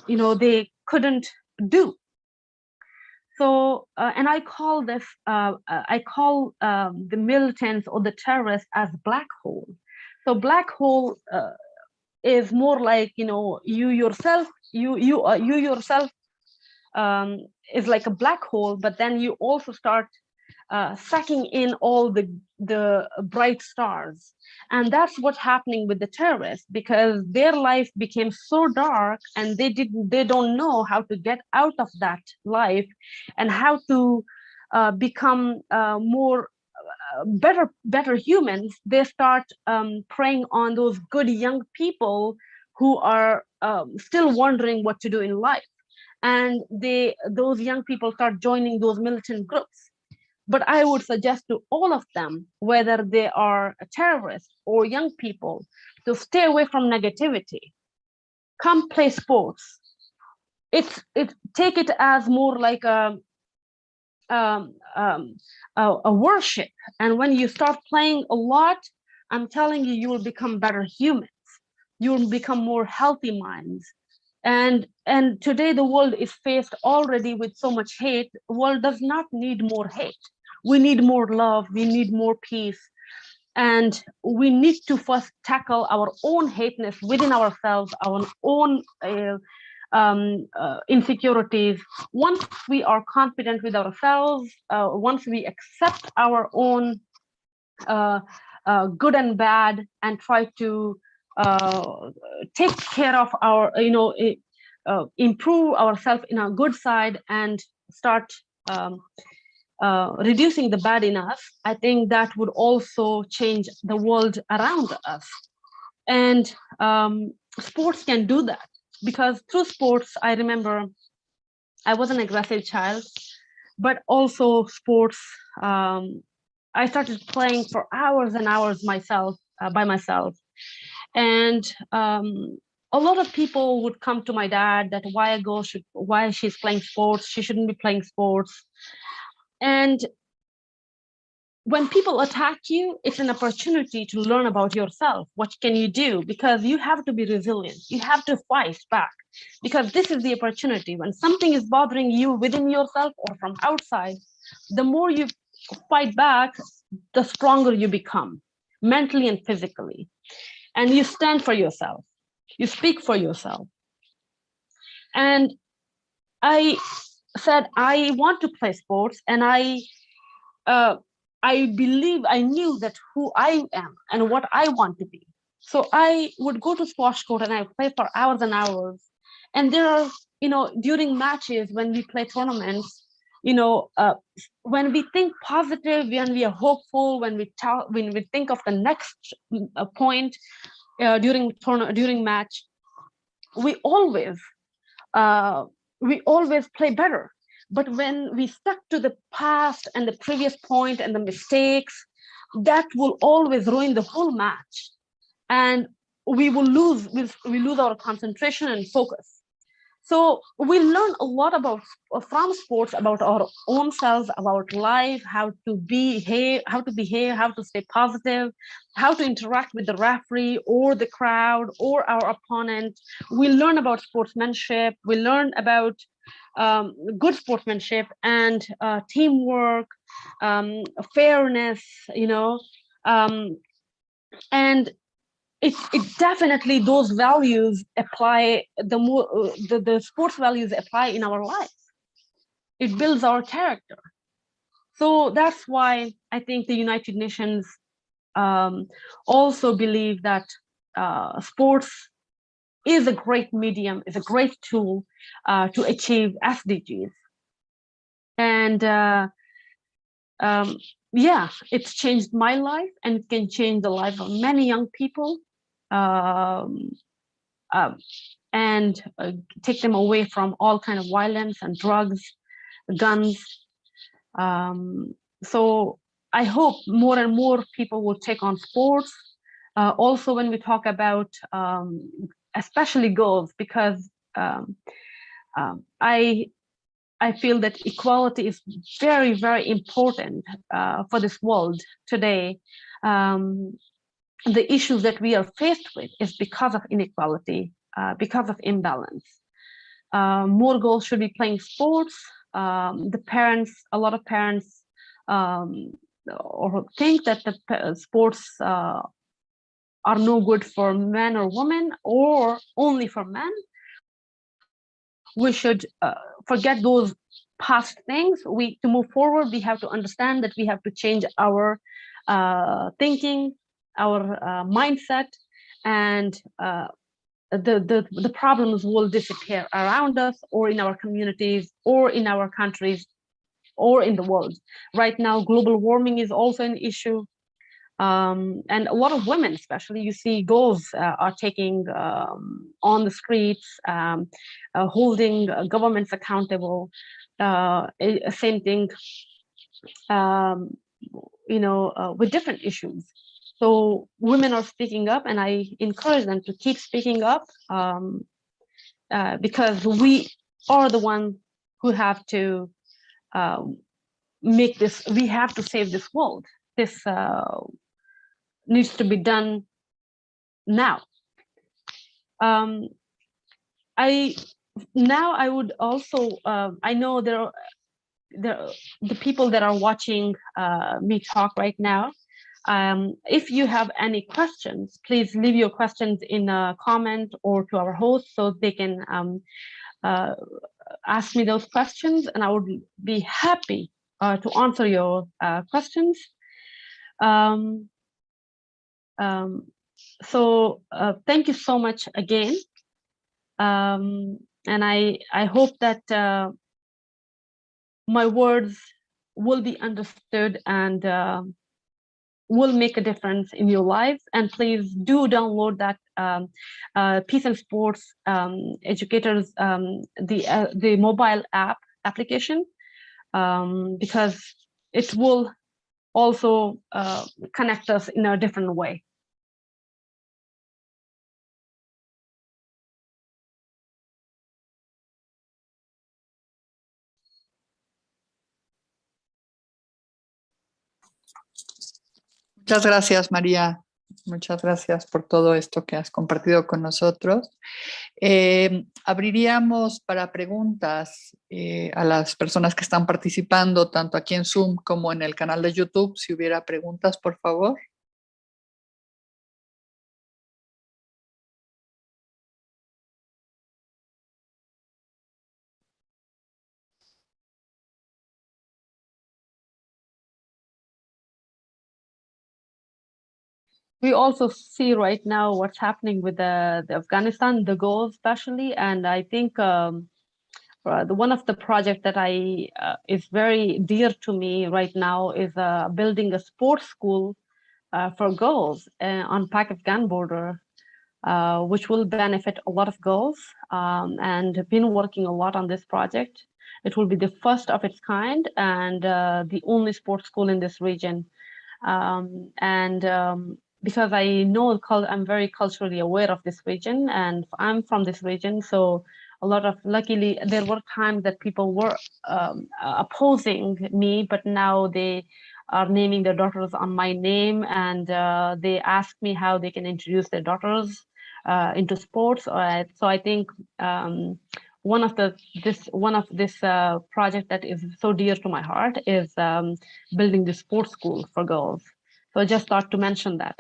they couldn't do. So and I call this the militants or the terrorists as black hole. So black hole is more like, you yourself is like a black hole, but then you also start sucking in all the bright stars. And that's what's happening with the terrorists, because their life became so dark, and they don't know how to get out of that life and how to become more better humans. They start preying on those good young people who are still wondering what to do in life, and those young people start joining those militant groups. But I would suggest to all of them, whether they are terrorists or young people, to stay away from negativity, come play sports. Take it as more like a worship. And when you start playing a lot, I'm telling you, you will become better humans. You will become more healthy minds. And today the world is faced already with so much hate. The world does not need more hate. We need more love. We need more peace. And we need to first tackle our own hateness within ourselves, our own insecurities. Once we are confident with ourselves, once we accept our own good and bad, and try to take care of our, improve ourselves in our good side and start reducing the bad in us, I think that would also change the world around us. And sports can do that, because through sports, I remember I was an aggressive child, but also sports, I started playing for hours and hours myself, by myself. And a lot of people would come to my dad that why she's playing sports, she shouldn't be playing sports. And when people attack you, it's an opportunity to learn about yourself. What can you do? Because you have to be resilient. You have to fight back, because this is the opportunity. When something is bothering you within yourself or from outside, the more you fight back, the stronger you become, mentally and physically. And you stand for yourself. You speak for yourself. And I said, I want to play sports, and I knew that who I am and what I want to be. So I would go to squash court and I would play for hours and hours. And there are, during matches, when we play tournaments, when we think positive, when we are hopeful, when we think of the next point during match, we always play better. But when we stuck to the past and the previous point and the mistakes, that will always ruin the whole match, and we will lose our concentration and focus. So we learn a lot from sports about our own selves, about life, how to behave, how to stay positive, how to interact with the referee or the crowd or our opponent. We learn about sportsmanship. We learn about good sportsmanship and teamwork, fairness, and it definitely, those values apply. The sports values apply in our life. It builds our character. So that's why I think the United Nations also believe that sports is a great medium, is a great tool to achieve SDGs. And yeah, it's changed my life, and it can change the life of many young people, and take them away from all kind of violence and drugs, guns. So I hope more and more people will take on sports. Also, when we talk about especially girls, because I feel that equality is very, very important for this world today. The issues that we are faced with is because of inequality, because of imbalance. More girls should be playing sports. A lot of parents or think that the sports are no good for men or women, or only for men. We should forget those past things. To move forward, we have to understand that we have to change our thinking, our mindset, and the problems will disappear around us, or in our communities, or in our countries, or in the world. Right now, global warming is also an issue. And a lot of women, especially, you see girls are taking on the streets, holding governments accountable. Same thing, with different issues. So women are speaking up, and I encourage them to keep speaking up, because we are the ones who have to make this, we have to save this world. This needs to be done now. I would also, I know the people that are watching me talk right now, if you have any questions, please leave your questions in a comment or to our host so they can ask me those questions, and I would be happy to answer your questions. So thank you so much again. And I hope that my words will be understood and will make a difference in your lives. And please do download that Peace and Sports Educators, the mobile application, because it will also connect us in a different way. Muchas gracias, María. Muchas gracias por todo esto que has compartido con nosotros. Abriríamos para preguntas a las personas que están participando, tanto aquí en Zoom como en el canal de YouTube. Si hubiera preguntas, por favor. We also see right now what's happening with the Afghanistan, the goals especially, and I think one of the projects that is very dear to me right now is building a sports school for girls on Pak-Afghan border, which will benefit a lot of girls, and have been working a lot on this project. It will be the first of its kind and the only sports school in this region. Because I know I'm very culturally aware of this region, and I'm from this region, so luckily there were times that people were opposing me, but now they are naming their daughters on my name, and they ask me how they can introduce their daughters into sports. So I think one of this project that is so dear to my heart is building the sports school for girls. So I just thought to mention that.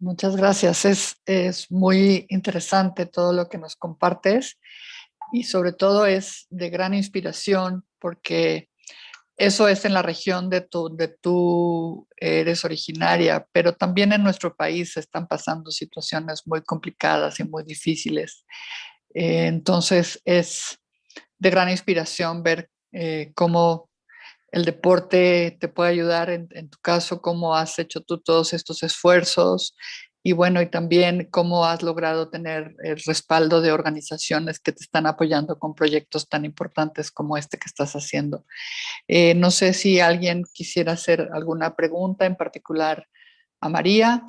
Muchas gracias. Es muy interesante todo lo que nos compartes y sobre todo es de gran inspiración porque eso es en la región de tú eres originaria, pero también en nuestro país se están pasando situaciones muy complicadas y muy difíciles. Entonces es de gran inspiración ver cómo el deporte te puede ayudar, en tu caso, cómo has hecho tú todos estos esfuerzos y bueno, y también cómo has logrado tener el respaldo de organizaciones que te están apoyando con proyectos tan importantes como este que estás haciendo. No sé si alguien quisiera hacer alguna pregunta en particular a María.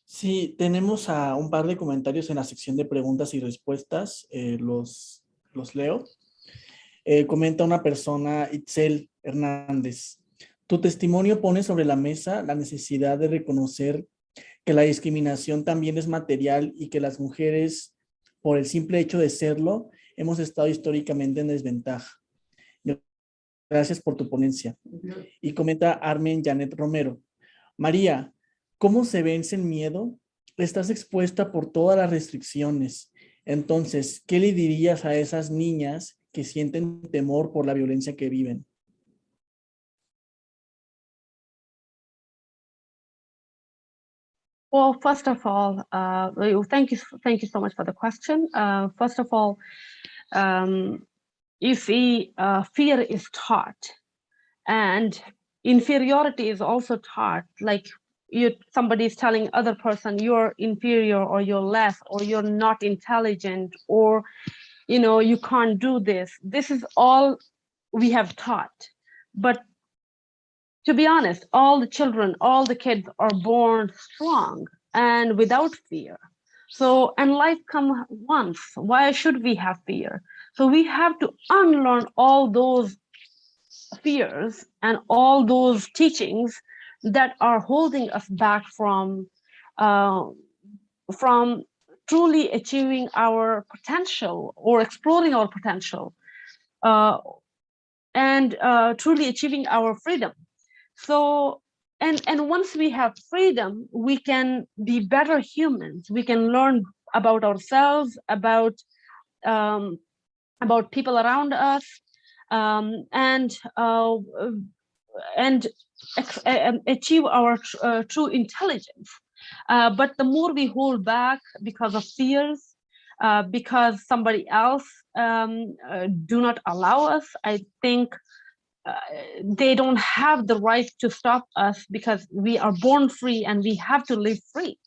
Sí, tenemos a un par de comentarios en la sección de preguntas y respuestas. Los leo. Comenta una persona, Itzel Hernández. Tu testimonio pone sobre la mesa la necesidad de reconocer que la discriminación también es material y que las mujeres, por el simple hecho de serlo, hemos estado históricamente en desventaja. Gracias por tu ponencia. Y comenta Armen Janet Romero. María, ¿cómo se vence el miedo? Estás expuesta por todas las restricciones. Entonces, ¿qué le dirías a esas niñas que sienten temor por la violencia que viven? Well, first of all, thank you so much for the question. First of all, you see, fear is taught, and inferiority is also taught. Like somebody is telling other person you're inferior, or you're less, or you're not intelligent, or you can't do this. This is all we have taught. But to be honest, all the children, all the kids are born strong and without fear. So, and life comes once. Why should we have fear? So we have to unlearn all those fears and all those teachings that are holding us back from truly achieving our potential or exploring our potential, and truly achieving our freedom. So, and once we have freedom, we can be better humans. We can learn about ourselves, about people around us, and achieve our true intelligence. But the more we hold back because of fears, because somebody else do not allow us, I think they don't have the right to stop us, because we are born free and we have to live free.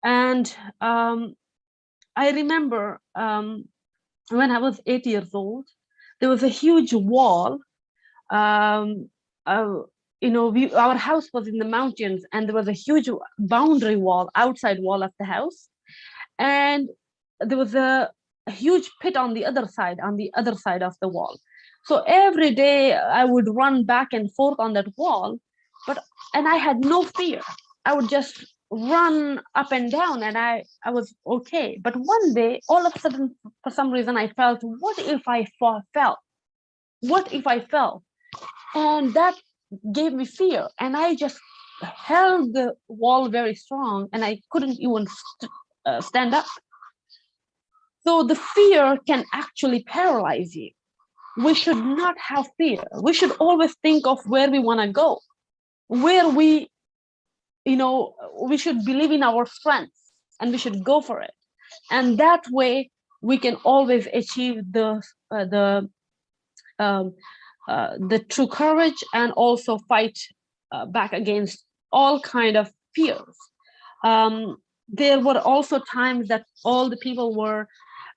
And I remember when I was 8 years old, there was a huge wall. Our house was in the mountains, and there was a huge boundary wall, outside wall of the house. And there was a huge pit on the other side of the wall. So every day I would run back and forth on that wall, and I had no fear. I would just run up and down, and I was okay. But one day, all of a sudden, for some reason, I felt, what if I fell? What if I fell? And that gave me fear. And I just held the wall very strong, and I couldn't even stand up. So the fear can actually paralyze you. We should not have fear. We should always think of where we want to go, where we should believe in our strengths, and we should go for it. And that way we can always achieve the true courage, and also fight back against all kind of fears. There were also times that all the people were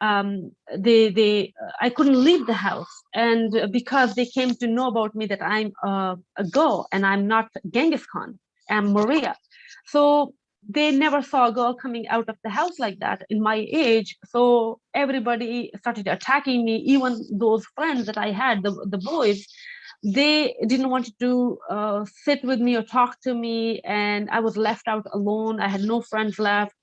I couldn't leave the house, and because they came to know about me that I'm a girl and I'm not Genghis Khan, I'm Maria. So they never saw a girl coming out of the house like that in my age. So everybody started attacking me. Even those friends that I had, the boys, they didn't want to sit with me or talk to me, and I was left out alone. I had no friends left.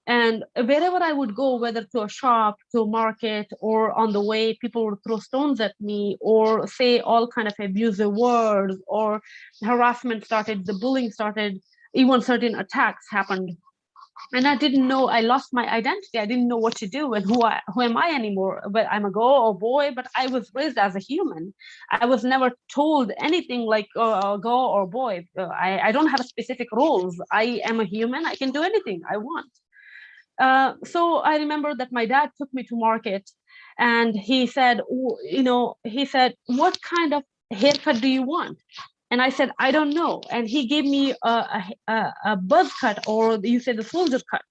And wherever I would go, whether to a shop, to a market, or on the way, people would throw stones at me or say all kind of abusive words, or harassment started, the bullying started, even certain attacks happened. And I didn't know, I lost my identity. I didn't know what to do and who am I anymore, but I'm a girl or boy, but I was raised as a human. I was never told anything like a girl or boy. I don't have specific roles. I am a human. I can do anything I want. So I remember that my dad took me to market, and he said, what kind of haircut do you want? And I said, I don't know. And he gave me a buzz cut, or you say the soldier cut.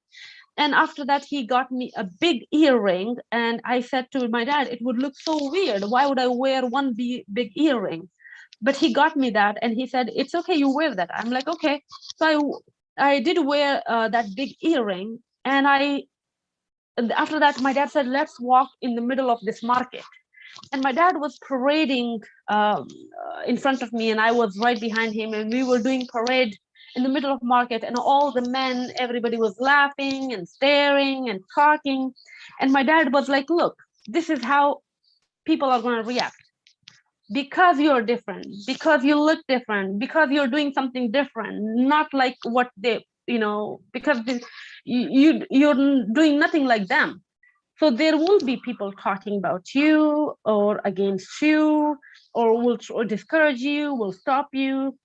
And after that, he got me a big earring. And I said to my dad, it would look so weird. Why would I wear one big earring? But he got me that, and he said, it's okay, you wear that. I'm like, okay. So I did wear that big earring. And after that, my dad said, let's walk in the middle of this market. And my dad was parading in front of me, and I was right behind him, and we were doing parade in the middle of market, and all the men, everybody was laughing and staring and talking. And my dad was like, look, this is how people are going to react. Because you're different, because you look different, because you're doing something different, not like what they, because you're doing nothing like them. So there will be people talking about you or against you, or will discourage you, will stop you,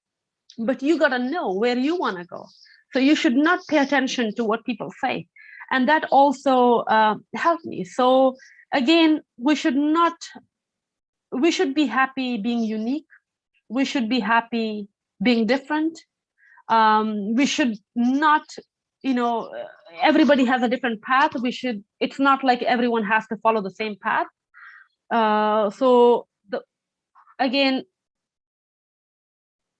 but you got to know where you want to go. So you should not pay attention to what people say. And that also helped me. So again, we should be happy being unique. We should be happy being different. We should not, everybody has a different path. It's not like everyone has to follow the same path. Again,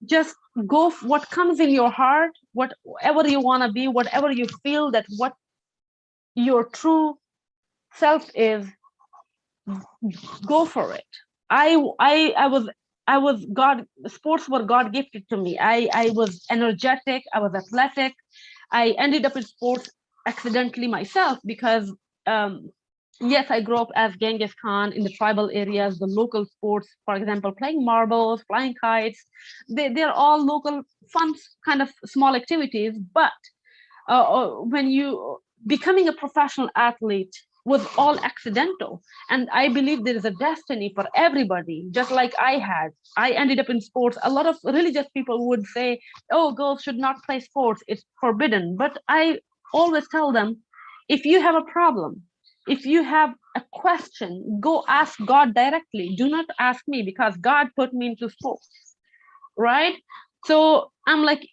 just go what comes in your heart, whatever you want to be, whatever you feel that what your true self is, go for it. I was God, sports were God gifted to me. I was energetic, I was athletic. I ended up in sports accidentally myself because yes, I grew up as Genghis Khan in the tribal areas, the local sports, for example, playing marbles, flying kites. They're all local, fun, kind of small activities. But when you becoming a professional athlete was all accidental. And I believe there is a destiny for everybody, just like I ended up in sports. A lot of religious people would say, oh, girls should not play sports, it's forbidden. But I always tell them, if you have a problem, if you have a question, go ask God directly. Do not ask me, because God put me into sports, right? So I'm like,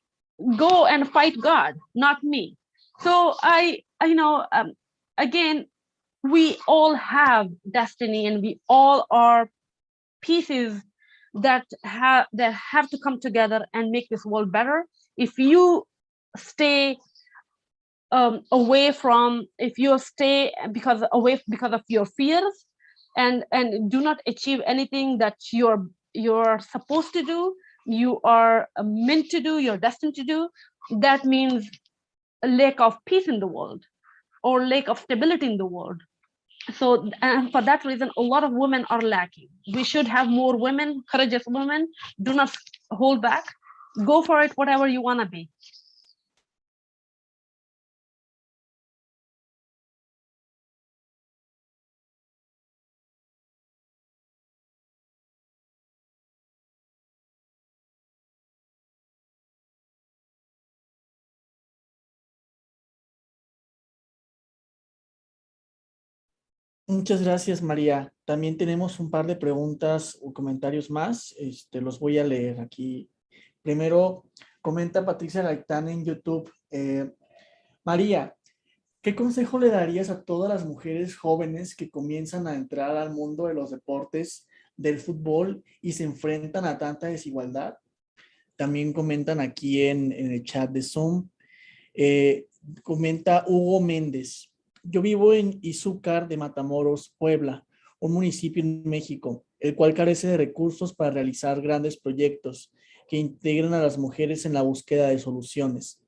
go and fight God, not me. So again, we all have destiny, and we all are pieces that have to come together and make this world better. If you stay away because of your fears, and do not achieve anything that you're supposed to do, you are meant to do, you're destined to do, that means a lack of peace in the world or lack of stability in the world. So, and for that reason, a lot of women are lacking. We should have more women, courageous women. Do not hold back. Go for it, whatever you want to be. Muchas gracias, María. También tenemos un par de preguntas o comentarios más. Los voy a leer aquí. Primero, comenta Patricia Gaitán en YouTube. María, ¿qué consejo le darías a todas las mujeres jóvenes que comienzan a entrar al mundo de los deportes, del fútbol, y se enfrentan a tanta desigualdad? También comentan aquí en el chat de Zoom. Comenta Hugo Méndez. Yo vivo en Izúcar de Matamoros, Puebla, un municipio en México, el cual carece de recursos para realizar grandes proyectos que integren a las mujeres en la búsqueda de soluciones.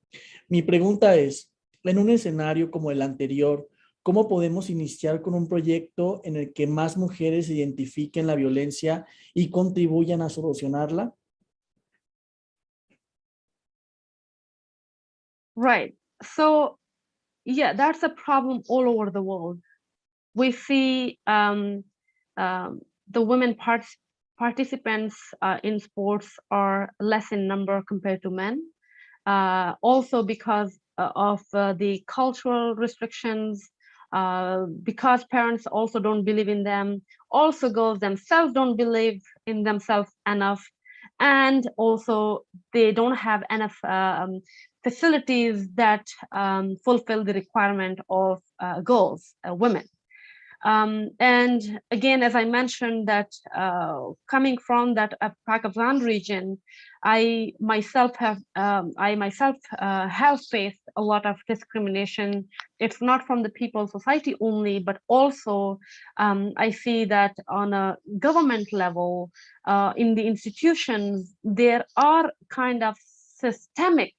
Mi pregunta es, en un escenario como el anterior, ¿cómo podemos iniciar con un proyecto en el que más mujeres identifiquen la violencia y contribuyan a solucionarla? Right. So, yeah, that's a problem all over the world. We see the women participants in sports are less in number compared to men. Also because of the cultural restrictions, because parents also don't believe in them. Also, girls themselves don't believe in themselves enough. And also they don't have enough facilities that fulfill the requirement of girls, women. And again, as I mentioned, that coming from that Pakistan region, I myself have faced a lot of discrimination. It's not from the people society only, but also I see that on a government level, in the institutions, there are kind of systemic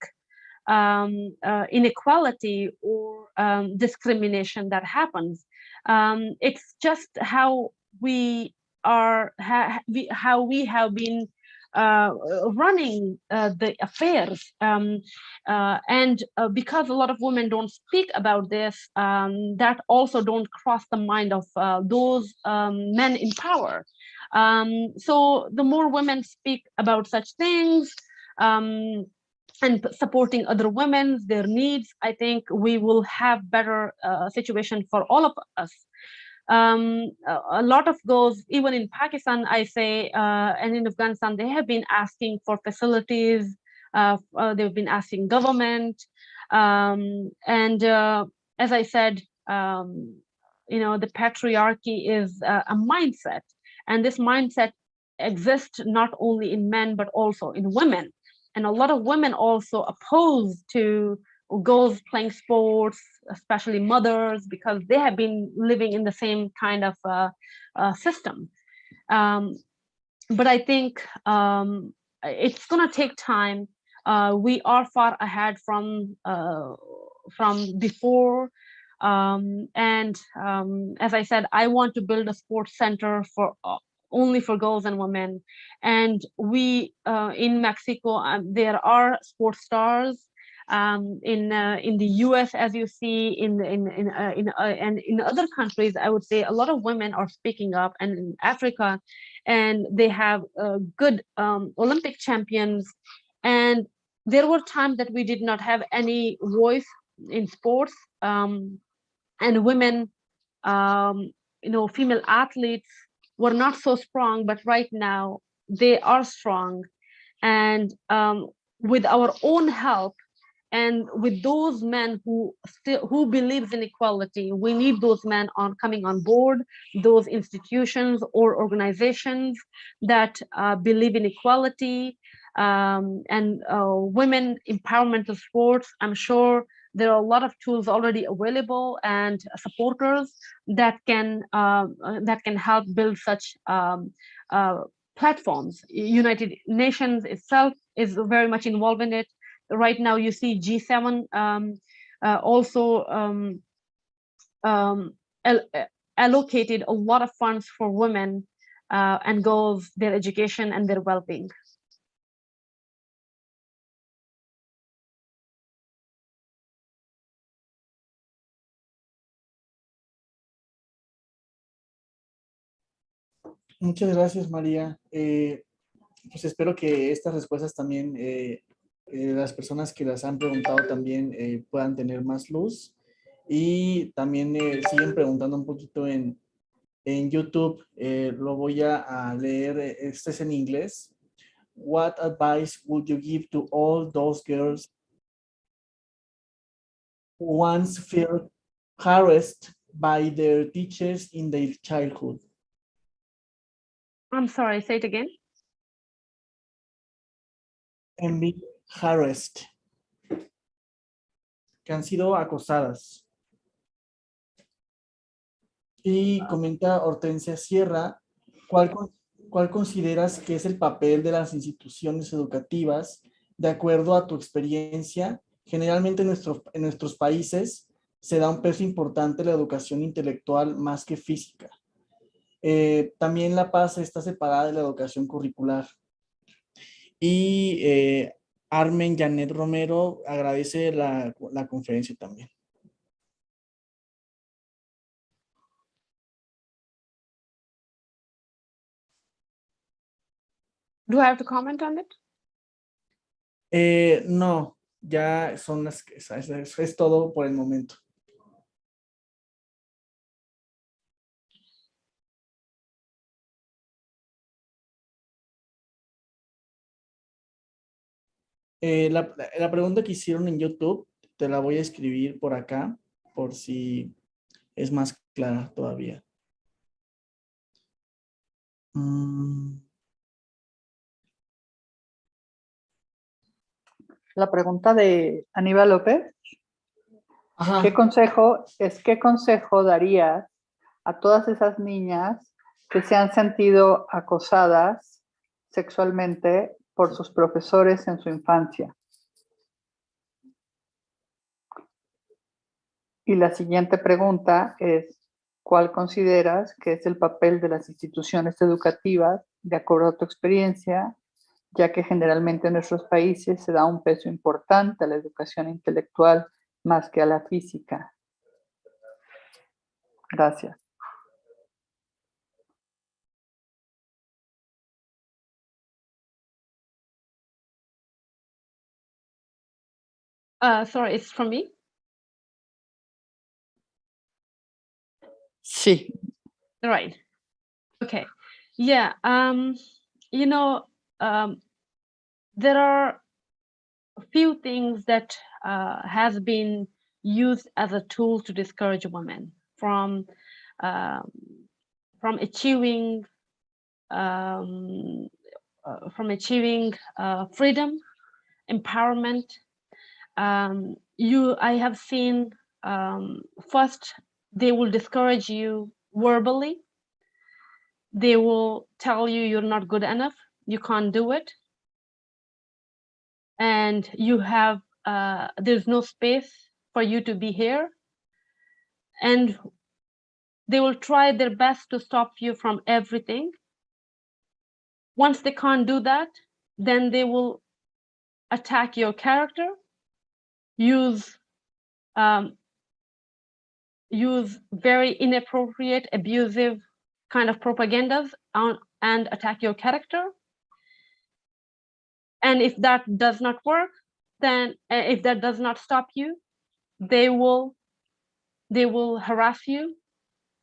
inequality or discrimination that happens. It's just how we are, how we have been running the affairs, and because a lot of women don't speak about this, that also don't cross the mind of those men in power. So the more women speak about such things, and supporting other women, their needs, I think we will have better situation for all of us. A lot of girls, even in Pakistan, I say, and in Afghanistan, they have been asking for facilities. They've been asking government, and as I said, the patriarchy is a mindset, and this mindset exists not only in men but also in women. And a lot of women also opposed to girls playing sports, especially mothers, because they have been living in the same kind of system. But I think it's going to take time. We are far ahead from before. And as I said, I want to build a sports center for only for girls and women. And we in Mexico, there are sports stars. In the US, as you see, and in other countries, I would say a lot of women are speaking up, and in Africa, and they have good Olympic champions. And there were times that we did not have any voice in sports, and women, female athletes were not so strong, but right now they are strong. And with our own help, and with those men who believes in equality, we need those men coming on board, those institutions or organizations that believe in equality, and women empowerment of sports. I'm sure there are a lot of tools already available and supporters that can help build such platforms. United Nations itself is very much involved in it. Right now, you see G7 also allocated a lot of funds for women and girls, their education and their well-being. Muchas gracias, María. Pues espero que estas respuestas también, las personas que las han preguntado también puedan tener más luz. Y también siguen preguntando un poquito en YouTube. Lo voy a leer, este es en inglés. What advice would you give to all those girls who once felt harassed by their teachers in their childhood? I'm sorry, say it again. And be harassed. Que han sido acosadas. Y comenta Hortensia Sierra, ¿cuál consideras que es el papel de las instituciones educativas de acuerdo a tu experiencia? Generalmente en nuestros países se da un peso importante a la educación intelectual más que física. También la paz está separada de la educación curricular. Y Armen Janet Romero agradece la conferencia también. Do I have to comment on it? No, ya son es todo por el momento. La pregunta que hicieron en YouTube, te la voy a escribir por acá, por si es más clara todavía. La pregunta de Aníbal López. Ajá. ¿Qué consejo darías a todas esas niñas que se han sentido acosadas sexualmente por sus profesores en su infancia? Y la siguiente pregunta es, ¿cuál consideras que es el papel de las instituciones educativas de acuerdo a tu experiencia, ya que generalmente en nuestros países se da un peso importante a la educación intelectual más que a la física? Gracias. Sorry, it's from me? Sí. Right. Okay. Yeah. You know, there are a few things that has been used as a tool to discourage women from achieving freedom, empowerment. I have seen, first, they will discourage you verbally. They will tell you you're not good enough, you can't do it, and you have, there's no space for you to be here. And they will try their best to stop you from everything. Once they can't do that, then they will attack your character, use very inappropriate, abusive kind of propagandas and attack your character. And if that does not work, then if that does not stop you, they will harass you,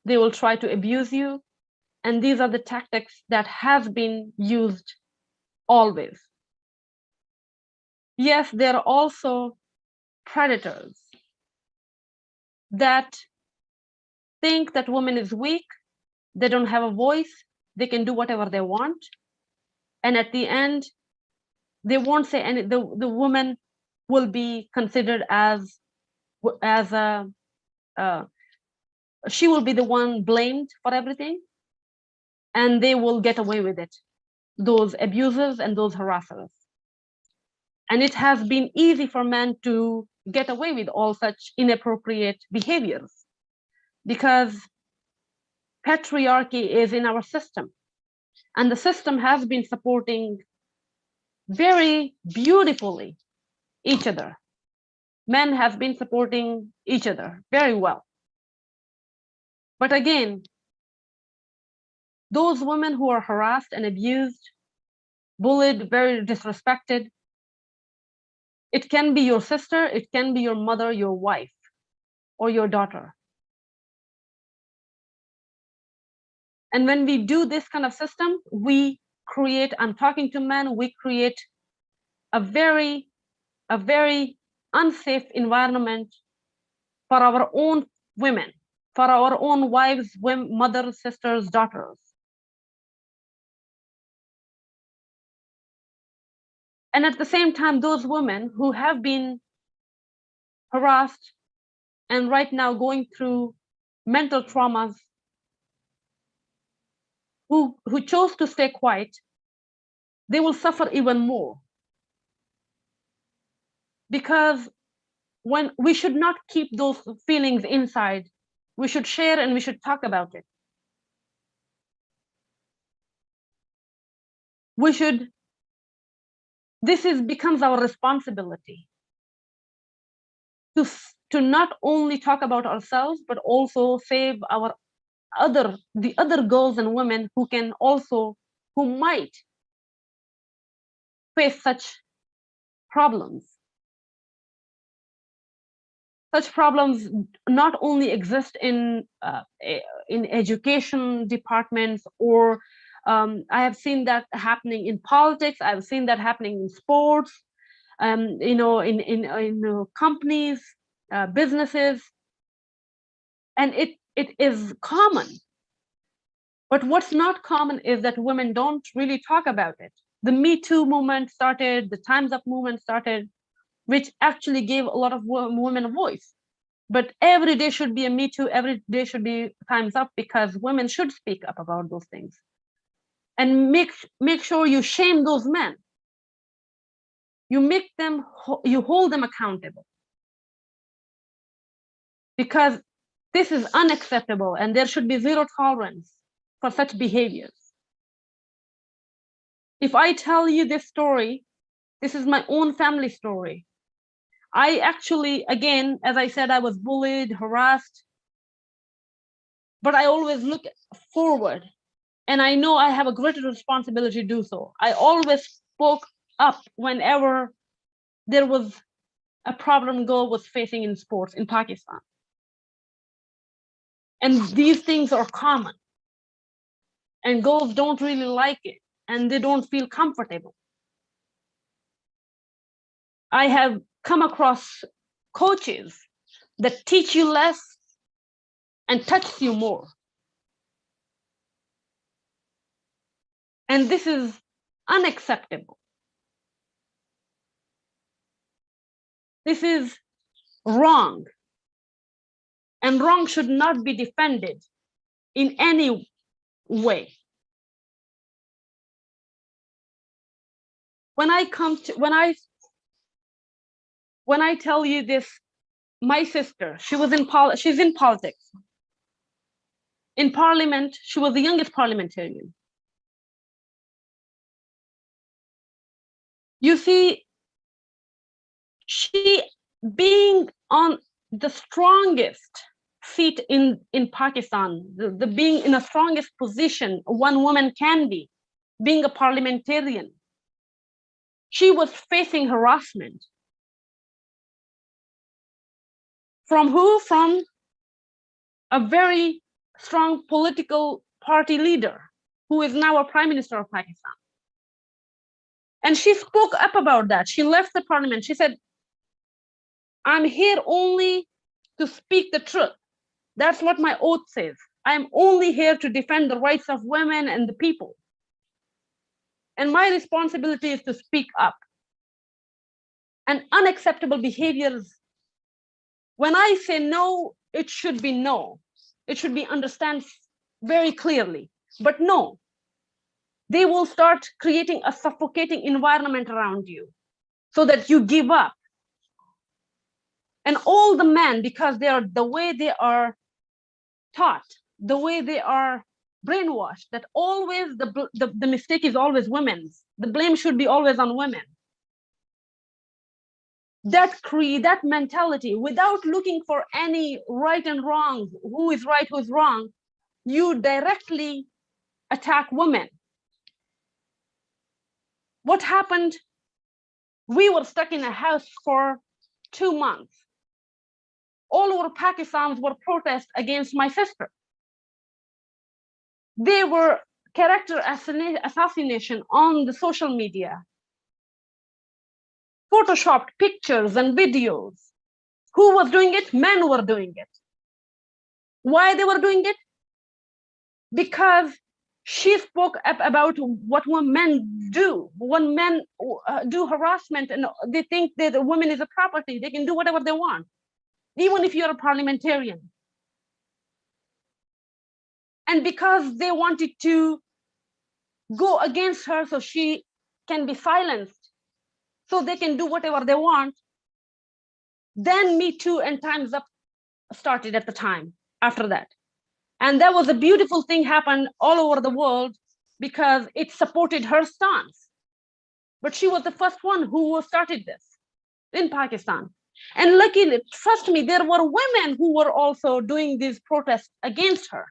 they will try to abuse you. And these are the tactics that have been used always. Yes, there are also predators that think that woman is weak, they don't have a voice, they can do whatever they want. And at the end, they won't say any, the woman will be considered as she will be the one blamed for everything, and they will get away with it, those abusers and those harassers. And it has been easy for men to get away with all such inappropriate behaviors because patriarchy is in our system, and the system has been supporting very beautifully each other. Men have been supporting each other very well. But again, those women who are harassed and abused, bullied, very disrespected, it can be your sister, it can be your mother, your wife, or your daughter. And when we do this kind of system, we create, I'm talking to men, we create a very unsafe environment for our own women, for our own wives, mothers, sisters, daughters. And at the same time, those women who have been harassed and right now going through mental traumas, who chose to stay quiet, they will suffer even more. Because when we should not keep those feelings inside, we should share and we should talk about it. This becomes our responsibility to not only talk about ourselves, but also save the other girls and women who might face such problems. Such problems not only exist in education departments, or I have seen that happening in politics. I've seen that happening in sports, in companies, businesses, and it is common. But what's not common is that women don't really talk about it. The Me Too movement started, the Time's Up movement started, which actually gave a lot of women a voice. But every day should be a Me Too, every day should be Time's Up, because women should speak up about those things. And make sure you shame those men. You hold them accountable. Because this is unacceptable and there should be zero tolerance for such behaviors. If I tell you this story, this is my own family story. I actually, again, as I said, I was bullied, harassed, but I always look forward, and I know I have a greater responsibility to do so. I always spoke up whenever there was a problem girl was facing in sports in Pakistan. And these things are common. And girls don't really like it, and they don't feel comfortable. I have come across coaches that teach you less and touch you more. And this is unacceptable. This is wrong. And wrong should not be defended in any way. When I tell you this, my sister, she's in politics. In parliament, she was the youngest parliamentarian. You see, she being on the strongest seat in Pakistan, the being in the strongest position one woman can be, being a parliamentarian, she was facing harassment. From who? From a very strong political party leader who is now a prime minister of Pakistan. And she spoke up about that. She left the parliament. She said, I'm here only to speak the truth. That's what my oath says. I'm only here to defend the rights of women and the people. And my responsibility is to speak up. And unacceptable behaviors, when I say no, it should be no. It should be understood very clearly. But no, they will start creating a suffocating environment around you so that you give up. And all the men, because they are the way they are taught, the way they are brainwashed, that always the mistake is always women's. The blame should be always on women. That mentality, without looking for any right and wrong, who is right, who is wrong, you directly attack women. What happened? We were stuck in a house for 2 months. All over Pakistan were protests against my sister. They were character assassination on the social media. Photoshopped pictures and videos. Who was doing it? Men were doing it. Why they were doing it? Because she spoke up about what men do. When men do harassment and they think that a woman is a property, they can do whatever they want, even if you're a parliamentarian. And because they wanted to go against her so she can be silenced, so they can do whatever they want, then Me Too and Time's Up started at the time after that. And that was a beautiful thing happened all over the world because it supported her stance. But she was the first one who started this in Pakistan. And luckily, trust me, there were women who were also doing these protests against her.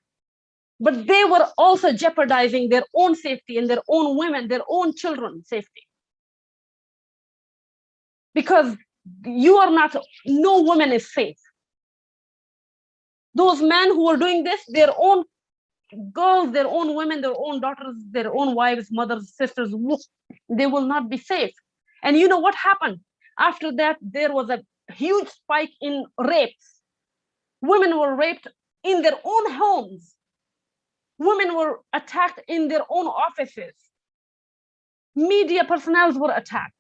But they were also jeopardizing their own safety and their own women, their own children's safety. Because no woman is safe. Those men who are doing this, their own girls, their own women, their own daughters, their own wives, mothers, sisters, they will not be safe. And you know what happened? After that, there was a huge spike in rapes. Women were raped in their own homes. Women were attacked in their own offices. Media personnel were attacked.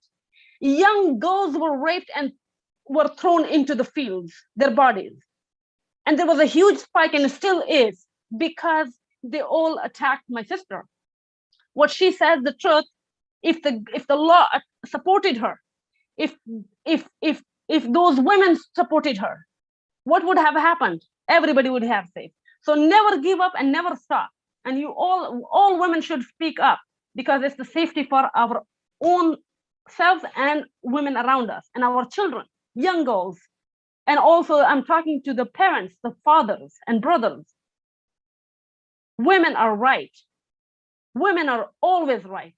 Young girls were raped and were thrown into the fields, their bodies. And there was a huge spike, and it still is, because they all attacked my sister. What she said, the truth, if the law supported her, if those women supported her, what would have happened? Everybody would have safe. So never give up and never stop. And you all women should speak up, because it's the safety for our own selves and women around us and our children, young girls. And also I'm talking to the parents, the fathers and brothers. Women are right. Women are always right.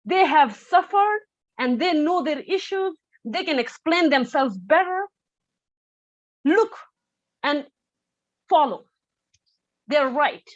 They have suffered and they know their issues. they can explain themselves better, look and follow. They're right.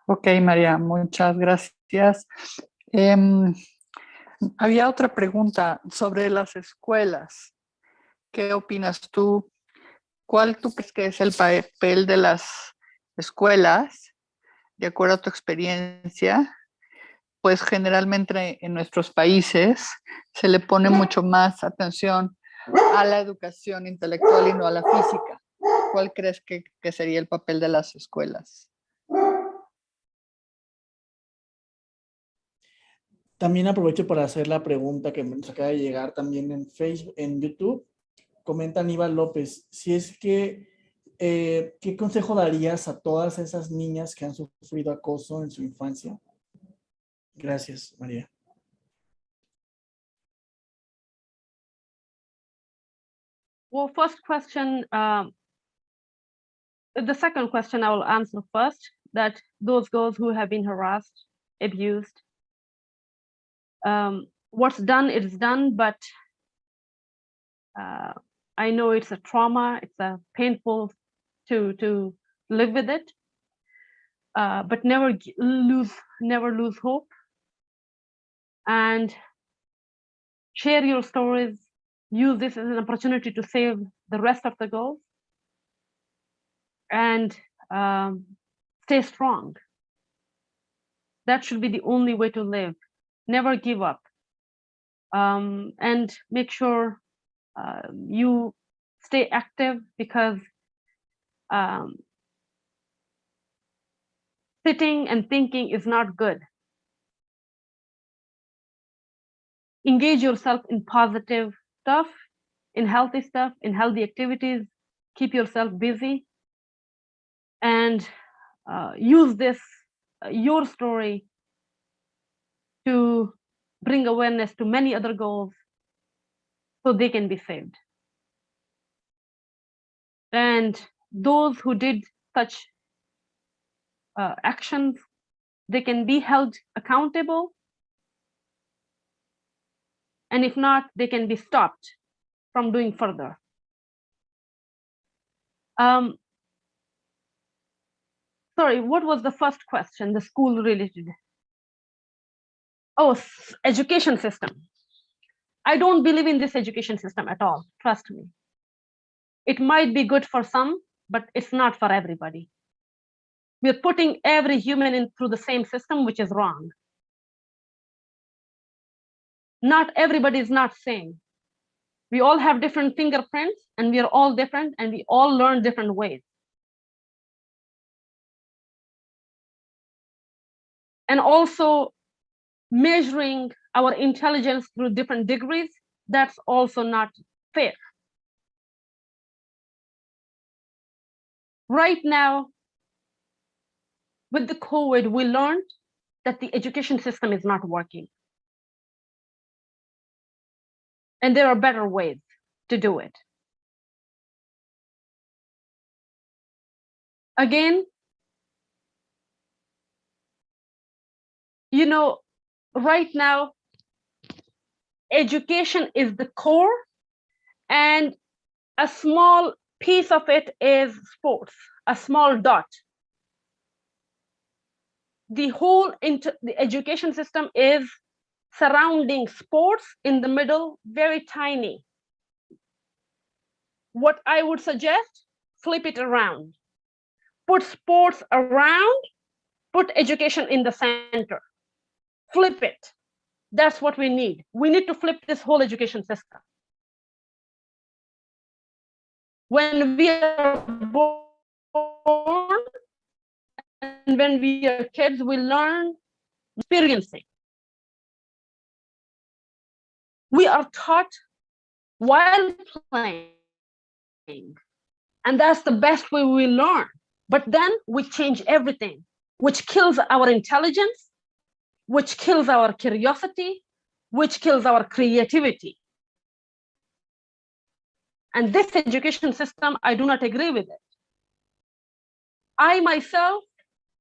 Ok, María, muchas gracias. Había otra pregunta sobre las escuelas. ¿Qué opinas tú? ¿Cuál tú crees que es el papel de las escuelas, de acuerdo a tu experiencia? Pues generalmente en nuestros países se le pone mucho más atención a la educación intelectual y no a la física. ¿Cuál crees que sería el papel de las escuelas? También aprovecho para hacer la pregunta que nos acaba de llegar también en Facebook, en YouTube. Comenta Aníbal López, si es que, ¿qué consejo darías a todas esas niñas que han sufrido acoso en su infancia? Gracias, María. Well, first question, the second question I will answer first, that those girls who have been harassed, abused, what's done is done, but I know it's a trauma, it's a painful to live with it, but never lose hope, and share your stories. Use this as an opportunity to save the rest of the girls, and stay strong. That should be the only way to live. Never give up, and make sure you stay active, because sitting and thinking is not good. Engage yourself in positive stuff, in healthy stuff, in healthy activities. Keep yourself busy, and use this, your story, to bring awareness to many other girls so they can be saved. And those who did such actions, they can be held accountable. And if not, they can be stopped from doing further. Sorry, what was the first question? The school related. Oh, education system. I don't believe in this education system at all. Trust me. It might be good for some, but it's not for everybody. We're putting every human in through the same system, which is wrong. Not everybody is not same. We all have different fingerprints, and we are all different, and we all learn different ways. And also measuring our intelligence through different degrees, that's also not fair. Right now, with the COVID, we learned that the education system is not working. And there are better ways to do it. Again, you know, right now, education is the core, and a small piece of it is sports, a small dot. The whole the education system is surrounding sports in the middle, very tiny. What I would suggest, flip it around. Put sports around, put education in the center. Flip it. That's what we need. We need to flip this whole education system. When we are born and when we are kids, we learn experiencing. We are taught while playing, and that's the best way we learn. But then we change everything, which kills our intelligence, which kills our curiosity, which kills our creativity. And this education system, I do not agree with it. I myself,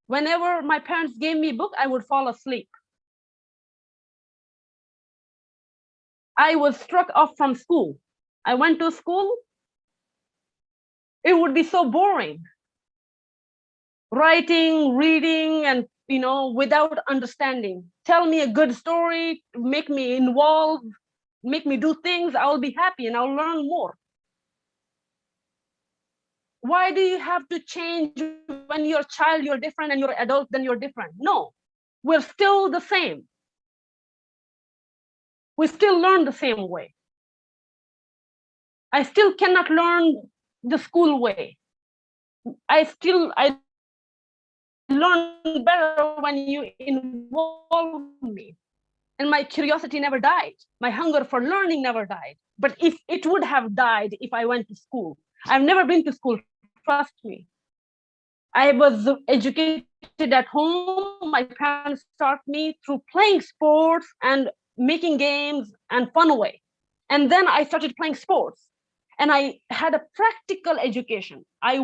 whenever my parents gave me a book, I would fall asleep. I was struck off from school. I went to school. It would be so boring. Writing, reading, and without understanding. Tell me a good story, make me involved, make me do things, I'll be happy and I'll learn more. Why do you have to change when you're a child, you're different, and you're adult, then you're different? No, we're still the same. We still learn the same way. I still cannot learn the school way. I learn better when you involve me. And my curiosity never died. My hunger for learning never died. But if it would have died if I went to school. I've never been to school, trust me. I was educated at home. My parents taught me through playing sports and making games and fun way. And then I started playing sports. And I had a practical education. I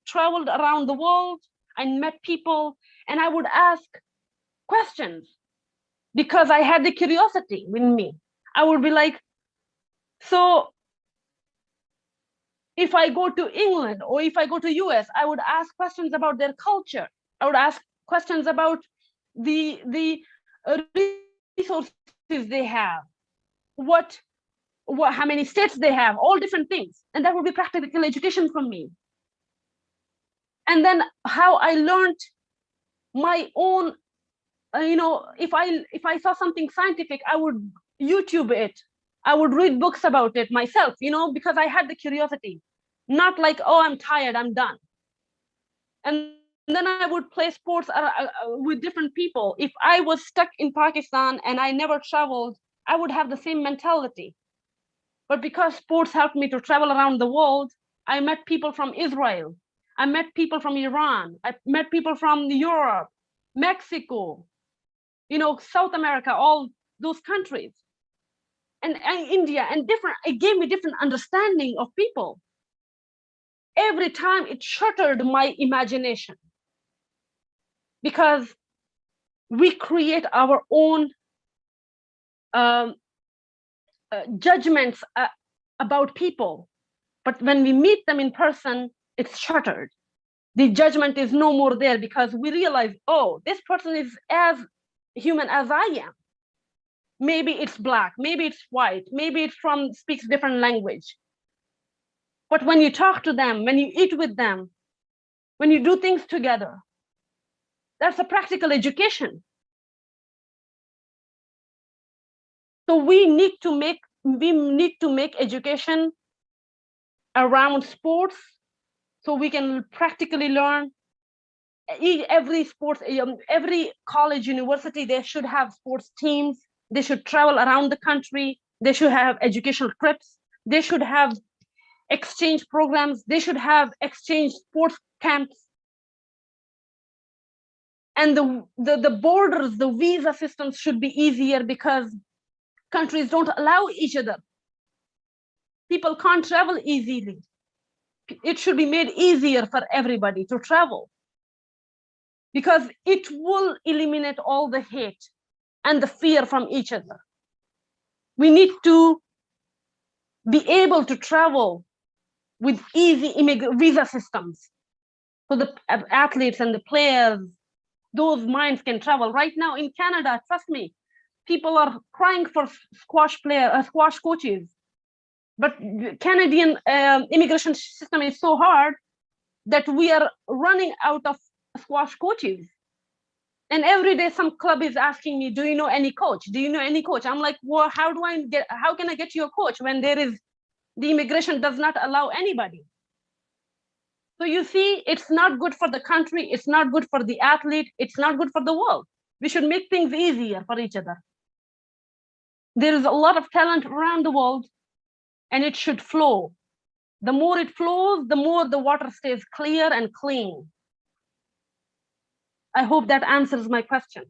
traveled around the world, I met people, and I would ask questions because I had the curiosity in me. I would be like, so if I go to England or if I go to US, I would ask questions about their culture. I would ask questions about the resources they have, how many states they have, all different things. And that would be practical education from me. And then how I learned my own, if I saw something scientific, I would YouTube it. I would read books about it myself, because I had the curiosity. Not like, oh, I'm tired, I'm done. And then I would play sports with different people. If I was stuck in Pakistan and I never traveled, I would have the same mentality. But because sports helped me to travel around the world, I met people from Israel. I met people from Iran. I met people from Europe, Mexico, South America, all those countries, and India, and it gave me different understanding of people. Every time it shattered my imagination because we create our own judgments about people. But when we meet them in person, it's shattered. The judgment is no more there because we realize, oh, this person is as human as I am. Maybe it's black, maybe it's white, maybe it speaks different language. But when you talk to them, when you eat with them, when you do things together, that's a practical education. So we need to make education around sports so we can practically learn. Every college, university, they should have sports teams. They should travel around the country. They should have educational trips. They should have exchange programs. They should have exchange sports camps. And the borders, the visa systems should be easier because countries don't allow each other. People can't travel easily. It should be made easier for everybody to travel because it will eliminate all the hate and the fear from each other. We need to be able to travel with easy visa systems so the athletes and the players, those minds can travel. Right now in Canada, trust me, people are crying for squash coaches. But the Canadian immigration system is so hard that we are running out of squash coaches. And every day some club is asking me, do you know any coach? Do you know any coach? I'm like, well, how can I get you a coach when the immigration does not allow anybody? So you see, it's not good for the country. It's not good for the athlete. It's not good for the world. We should make things easier for each other. There is a lot of talent around the world and it should flow. The more it flows, the more the water stays clear and clean. I hope that answers my question.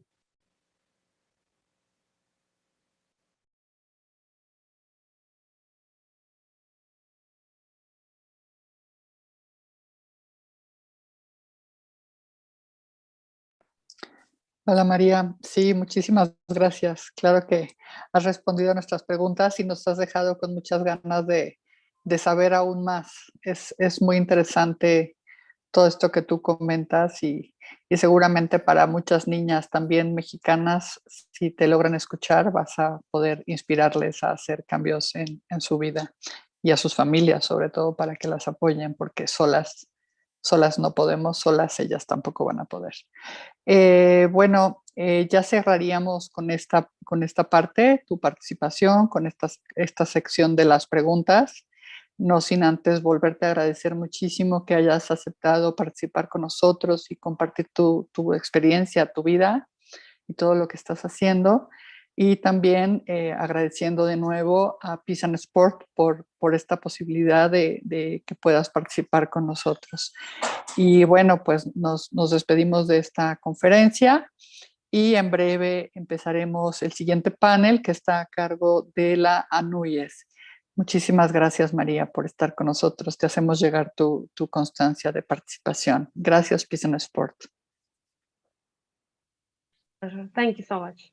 Hola María, sí, muchísimas gracias. Claro que has respondido a nuestras preguntas y nos has dejado con muchas ganas de saber aún más. Es muy interesante todo esto que tú comentas y seguramente para muchas niñas también mexicanas, si te logran escuchar, vas a poder inspirarles a hacer cambios en su vida y a sus familias, sobre todo para que las apoyen, porque solas no podemos, solas ellas tampoco van a poder. Ya cerraríamos con esta parte, tu participación, con esta sección de las preguntas. No sin antes volverte a agradecer muchísimo que hayas aceptado participar con nosotros y compartir tu experiencia, tu vida y todo lo que estás haciendo. Y también agradeciendo de nuevo a Peace and Sport por esta posibilidad de que puedas participar con nosotros. Y bueno, pues nos despedimos de esta conferencia y en breve empezaremos el siguiente panel que está a cargo de la ANUYES. Muchísimas gracias, María, por estar con nosotros. Te hacemos llegar tu constancia de participación. Gracias, Peace and Sport. Thank you so much.